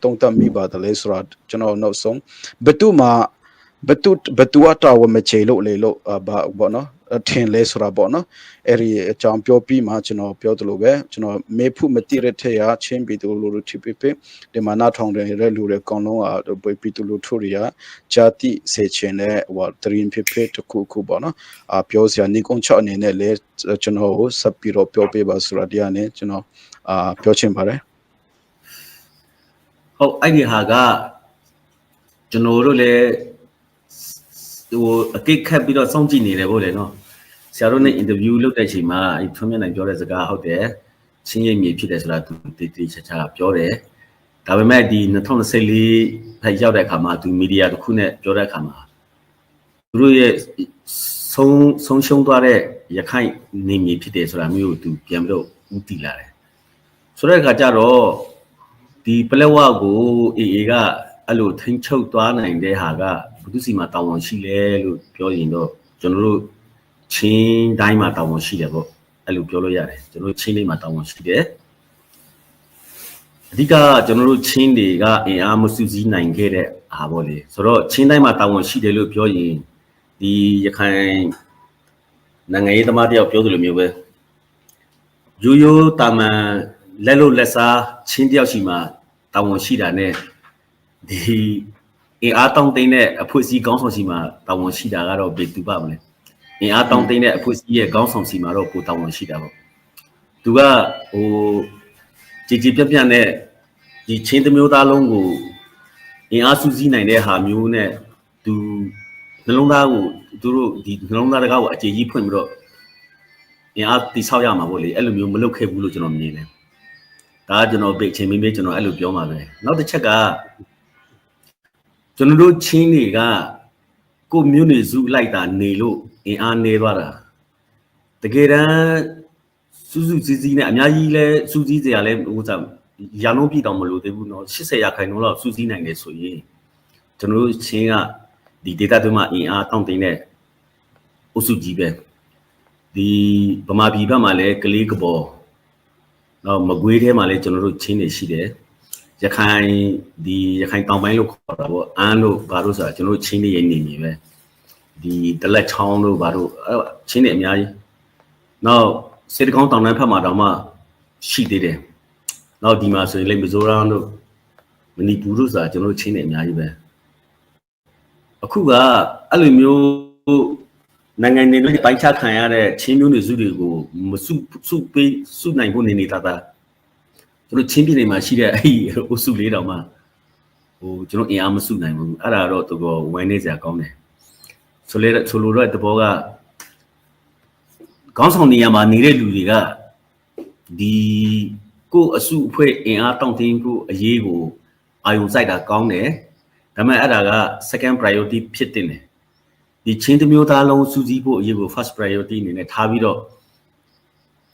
တုံ့တက်မိပါတယ်လေဆိုတာကျွန်တော်နောက်ဆုံးဘတူအတာဝမချေလို့လေလို့ဘာပေါ့နော်ထင်လဲဆိုတာပေါ့နော်အဲ့ဒီအကြောင်းပြောပြီးမှကျွန်တော်ပြောသလိုပဲကျွန်တော်မေဖုမတိရတဲ့ရချင်းပြီးသူလူထိပိဒီမှာနာထောင်တဲ့လူတွေအကောင်လုံးပြီးသူလူထုတွေကဂျာတိစေချင်တဲ့ဟိုတရင်ဖြစ်တခုခုပေါ့နော်ပြောစရာနေကုန်းချအနေနဲ့လဲကျွန်တော်ကိုစပ်ပြီးတော့ပြောပေးပါဆိုတာတရားနဲ့ကျွန်တော်ပြောချင်ပါတယ်ဟုတ်အဲ့ဒီဟာကကျွန်တော်တို့လည်းဟိုအကိတ်ခတ်ပြီးတော့စောင့်ကြည့်နေတယ်ဗောလေနော်ဆရာတို့နဲ့ interview လုပ်တဲ့အချိန်မှာအဲ့ထွန်းမြတ်နိုင်ပြောတဲ့စကားဟုတ်တယ်ချင်းရိပ်မြေဖြစ်တယ်ဆိုတာသူတေချာပြောတယ်ဒါပေမဲ့ဒီ2024ဖိုက်ရောက်တဲ့အခါမှာသူမီဒီယာတစ်ခုနဲ့ပြောတဲ့အခါမှာသူတို့ရဲ့ဆုံးရှုံးသွားတဲ့ရခိုင်နေမြေဖြစ်တယ်ဆိုတာမျိုးကိုသူပြန်ပြီးတော့ဦးတည်လာတယ်ဆိုတဲ့အခါကျတော့ဒီပလက်ဝကိုAAကအဲ့လိုထိန်းချုပ်သွားနိုင်တဲ့ဟာကဘုသူစီမှာတာဝန်ရှိလဲလို့ပြောရင်တော့ကျွန်တော်တို့ချင်းတိုင်းမှာတာဝန်ရှိတယ်ပေါ့အဲ့လိုပြောလို့ရတယ်ကျွန်တော်တို့ချင်းတိုင်းမှာတာဝန်ရှိတယ်အဓိကကျွန်တော်တို့ချင်းတွေကအင်အားမစုစည်းနိုင်ခဲ့တဲ့အားပေါ့လေဆိုတော့ချင်းတိုင်းမှာတာဝန်ရှိတယ်လို့ပြောရင်ဒီရခိုင်နိုင်ငံရေးသမားတယောက်ပြောသလိုမျိုးပဲရိုးတာမန်လက်လို့လက်စားချင်းတယောက်ရှိမှတာဝန်ရှိတာနဲ့ဒီအင်အားတောင်းတင်းတဲ့အဖွဲ့အစည်းခေါင်းဆောင်စီမှာတာဝန်ရှိတာကတော့ဘယ်သူပါမလဲအင်အားတောင်းတင်းတဲ့အဖွဲ့အစည်းရဲ့ခေါင်းဆောင်စီမှာတော့ကိုတာဝန်ရှိတာပေါ့သူကဟိုကြည်ပြန့်နဲ့ဒီချင်းတစ်မျိုးသားလုံးကိုအင်အားစုစည်းနိုင်တဲ့ဟာမျိုးနဲ့သူနှလုံးသားကိုသူတို့ဒီနှလုံးသားတကားကိုအခြေကြီးဖွင့်ပြီးတော့အင်အားတိဆောက်ရမှာပေါ့လေအဲ့လိုမျိုးမလုပ်ခဲ့ဘူးလို့ကျွန်တော်မြင်တယ်ဒါကကျွန်တော်ပြချင်းမင်းကျွန်တော်အဲ့လိုပြောမှာပဲနောက်တစ်ချက်ကကျွန်တော်တို့ချင်းတွေကကိုမျိုးနေစုလိုက်တာနေလို့အင်အားနေသွားတာတကယ်တမ်းစူးစည်းနဲ့အများကြီးလဲစူးစည်းစရာလဲဟိုစားရာလုံးပြည့်တောင်မလို့သေးဘူးเนาะ80%လောက်စူးစည်းနိုင်တယ်ဆိုရင်ကျွန်တော်တို့ချင်းကဒီ data တွေမှာအင်အားတောင်းတင်းတဲ့အုပ်စုကြီးပဲဒီဗမာပြည်ဘက်မှာလဲကလေးကပေါ်တော့မကွေးထဲမှာလဲကျွန်တော်တို့ချင်းနေရှိတယ်ရခိုင်တောင်ပိုင်းလို့ခေါ်တာပေါ့အန်းလို့ဘာလို့ဆိုတာကျွန်တော်တို့ချင်းနေနေနေပဲဒီတလက်ချောင်းလို့ဘာလို့ချင်းနေအများကြီးနောက်စေတကောင်းတောင်တန်းဖက်မှာတောင်မှရှိသေးတယ်နောက်ဒီမှာဆိုရင်လေမီဇိုရမ်တို့မဏိပူတို့ဆိုတာကျွန်တော်တို့ချင်းနေအများကြီးပဲအခုကအဲ့လိုမျိုးနိုင်ငံတွေနဲ့ပိုင်းခြားခံရတဲ့ချင်းမျိုးတွေစုတွေကိုမစုနိုင်ဖို့နေတာကျွန်တော်ချင်းပြည်နယ်မှာရှိတဲ့အဲ့ဒီအုပ်စုလေးတောင်မှဟိုကျွန်တော်အင်အားမစုနိုင်ဘူးအဲ့ဒါတော့တော်တော်ဝမ်းနေစရာကောင်းတယ်ဆိုလိုတော့တဘောကခေါင်းဆောင်နေရာမှာနေတဲ့လူတွေကဒီကိုအစုအဖွဲ့အင်အားတောင့်တင်းဖို့အရေးကိုအာရုံစိုက်တာကောင်းတယ်ဒါပေမဲ့အဲ့ဒါက second priority ဖြစ်တင်တယ်ဒီချင်းတစ်မျိုးသားလုံးစူးစီးဖို့အရေးကို first priority အနေနဲ့ထားပြီးတော့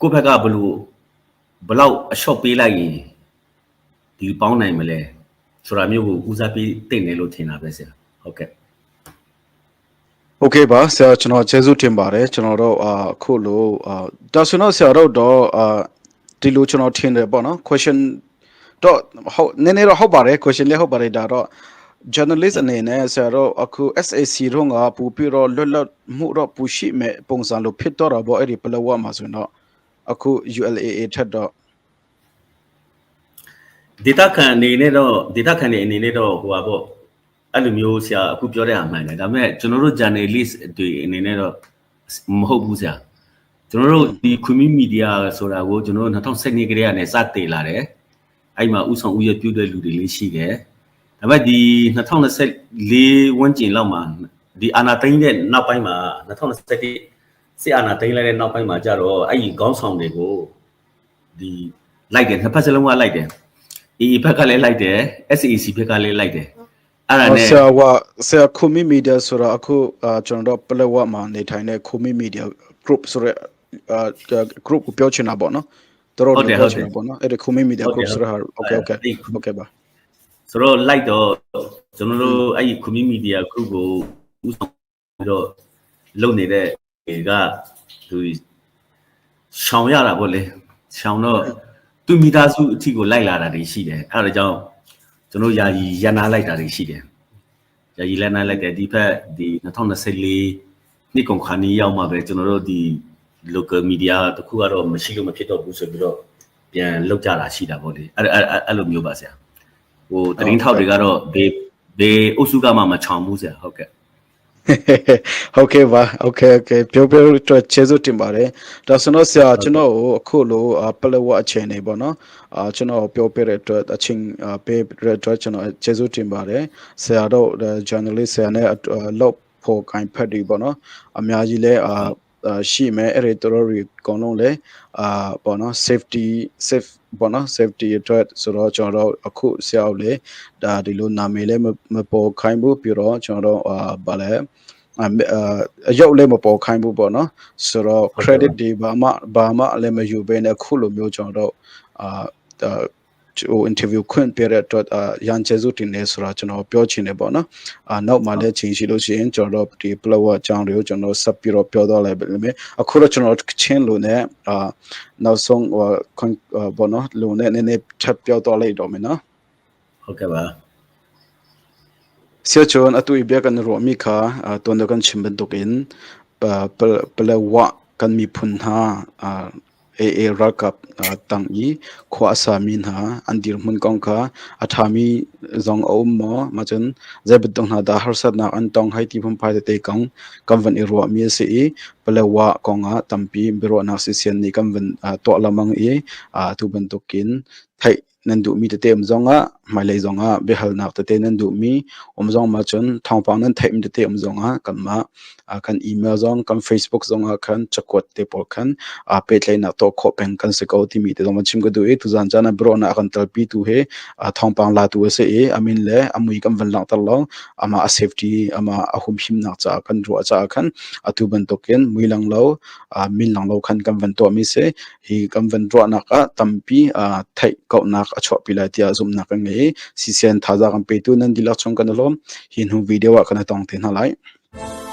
ကိုယ့်ဘက်ကဘလောက်အလျှော့ပေးလိုက်ရင်ဒီပေါင်းနိုင်မလဲဆိုတာမျိုးကိုဦးစားပေးတင်တယ်လို့ထင်တာပဲဆရာဟုတ်ကဲ့โอเคပါဆရာကျွန်တော်ကျေးဇူးတင်ပါတယ်ကျွန်တော်တို့အခုလို့ဒါဆိုတော့ဆရာတို့တော့ဒီလိုကျွန်တော်ထင်တယ်ပေါ့နော် question တော့ဟုတ်နည်းနည်းတော့ဟုတ်ပါတယ် question လေးဟုတ်ပါတယ်ဒါတော့ journalist အနေနဲ့ဆရာတို့အခု SAC တော့ငါပူပြီးတော့လွတ်လပ်မှုတော့ပူရှိမဲ့ပုံစံလို့ဖြစ်တော့တာပေါ့အဲ့ဒီပလဝမှာဆိုတော့အခု ULAA ထက်တော့ data ခံနေနဲ့တော့ data ခံနေအနေနဲ့တော့ဟိုပါပေါ့အဲ့လိုမျိုးဆရာအခုပြောတဲ့အမှန်တယ်ဒါပေမဲ့ကျွန်တော်တို့ journalist တွေအနေနဲ့တော့မဟုတ်ဘူးဆရာကျွန်တော်တို့ဒီ community media ဆိုတာကိုကျွန်တော်တို့2012ကတည်းကနေစတင်လာတယ်အဲ့မှာဥဆောင်ဥရပြုတဲ့လူတွေလေးရှိတယ်ဒါပေမဲ့ဒီ2024ဝန်းကျင်လောက်မှာဒီအာနာသိန်းတဲ့နောက်ပိုင်းမှာ2021စစ်အာနာသိန်းလိုက်တဲ့နောက်ပိုင်းမှာကြတော့အဲ့ဒီခေါင်းဆောင်တွေကိုဒီ လိုက်တယ်နှစ်ဖက်စလုံးကလိုက်တယ် AA ဘက်ကလည်းလိုက်တယ် SAC ဘက်ကလည်းလိုက်တယ်အဲ့ဒါနဲ့ ဆရာခူမီမီဒီယာဆိုတာအခုကျွန်တော်ပလက်ဝမှာနေထိုင်တဲ့ခူမီမီဒီယာ group ဆိုတဲ့group ကိုပြောချင်တာပေါ့နော်တော်တော်ပြောချင်တာပေါ့နော်အဲ့ဒီခူမီမီဒီယာ group ဆိုတာ okay ဆိုတော့လိုက်တော့ကျွန်တော်တို့အဲ့ဒီ community media group ကိုဥဆောင်ပြီးတော့လုပ်နေတဲ့ကသူရှောင်ရတာပေါ့လေရှောင်တော့သူမိသားစုအထိကိုလိုက်လာတာတွေရှိတယ်အဲ့ဒါကြောင့်ကျွန်တော်ယာယီရန်နာလိုက်တာတွေရှိတယ်ယာယီရန်နာလိုက်တယ်ဒီဖက်ဒီ2024နှစ်ကုန်ခါနီးရောက်မှပဲကျွန်တော်တို့ဒီ local media တခုကတော့မရှိလို့မဖြစ်တော့ဘူးဆိုပြီးတော့ပြန်လောက်ကြတာရှိတာပေါ့လေအဲ့လိုမျိုးပါဆရာဟိုတရင်ထောက်တွေကတော့ဘေးအုပ်စုကမှမချောင်ဘူးဆရာဟုတ်ကဲ့ဟုတ်ကဲ့ပါโอเคပြောတော့ကျေးဇူးတင်ပါတယ်ဒါဆိုတော့ဆရာကျွန်တော်အခုလိုပလက်ဝအခြေအနေပေါ့နော်ကျွန်တော်ပြောပြတဲ့အတွက်အချင်းပေးတဲ့အတွက်ကျွန်တော်ကျေးဇူးတင်ပါတယ်ဆရာတို့ journalist ဆရာနဲ့လောက်ဖို့ကိုင်ဖက်တွေပေါ့နော်အများကြီးလဲရှိမယ်အဲ့ဒီတို့တွေအကုန်လုံးလဲပေါ့နော် safe ပေါ့နော် safety အတွက်ဆိုတော့ကျွန်တော်အခုဆရာလေဒါဒီလိုနာမည်လဲမပေါ်ခိုင်းဘူးပြီးတော့ကျွန်တော်ဗာလဲအရုပ်လည်းမပေါ်ခိုင်းဘူးပေါ့နော်ဆိုတော့ credit တွေဘာမှလည်းမယူဘဲနဲ့ခုလိုမျိုးကျွန်တော်interview ခွင့်ပြတဲ့အတွက်ရန်ကျေးဇူးတင်နေဆိုတော့ကျွန်တော်ပြောချင်တယ်ပေါ့နော်နောက်မှလည်းချိန်ရှိလို့ရှိရင်ကျွန်တော်ဒီ flower အကြောင်းတွေကိုကျွန်တော်ဆက်ပြီးတော့ပြောတော့လိုက်ပါမယ်အခုတော့ကျွန်တော်ချင်းလို့နဲ့နောက်ဆုံးပေါ့နော်လုံနဲ့နည်းနည်းထပ်ပြောတော့လိုက်တော့မယ်နော်ဟုတ်ကဲ့ပါเสียจนอตุยเบียกันรวมีค่ะตัวนักกันชิมเป็นตุกินเปลวะกันมีพุนหารักกับตังอีขวาสามินหาอันดีรมันกองค่ะอาทามีจงเอาหมอมาจนจะเป็นตรงหาดาฮาร์สัตนักอันตองให้ที่ผมพายเตะกองกำวันอิรัวมีเสียเปลวะกองอ่ะตั้มปีเบรวนักสิเซียนนี่กำวันตัวละมังทุเป็นตุกินไทยนั่นดูมีแต่เต็มจงอ่ะไม่เลยจงอ่ะเบลนักแต่เต็มนั่นดูมีจงมาจนทางฝั่งนั้นไทยมีแต่เต็มจงอ่ะกันมากันอีเมลจงกัน Facebook จงอ่ะกันจะกดเตปกันเปิดเลยนักตัวขอเป็นกันสกาวที่มีแต่ต้องมาชิมก็ดูทุกอย่างจะนั่นบรอนักกันตลปีตัวทางฝั่งลาตัวเสียอามินเลยอามุยกันวันหลังตลอดอามาsafetyอามาหุ่มหิมนักจากกันรัวจากกันทุเป็นตัวกันมุยหลังเรามินหลังเรากันกันวันตัวมีเสียฮีกันวันรัวนักตั้มปีไทยก็นักชอบปี来ที่ซุมนักไงสิเซนท่าจากกันไปตัวนั้นดีลักชงกันล้อมหินหูวิดีโอกันต้องเท่าไหร่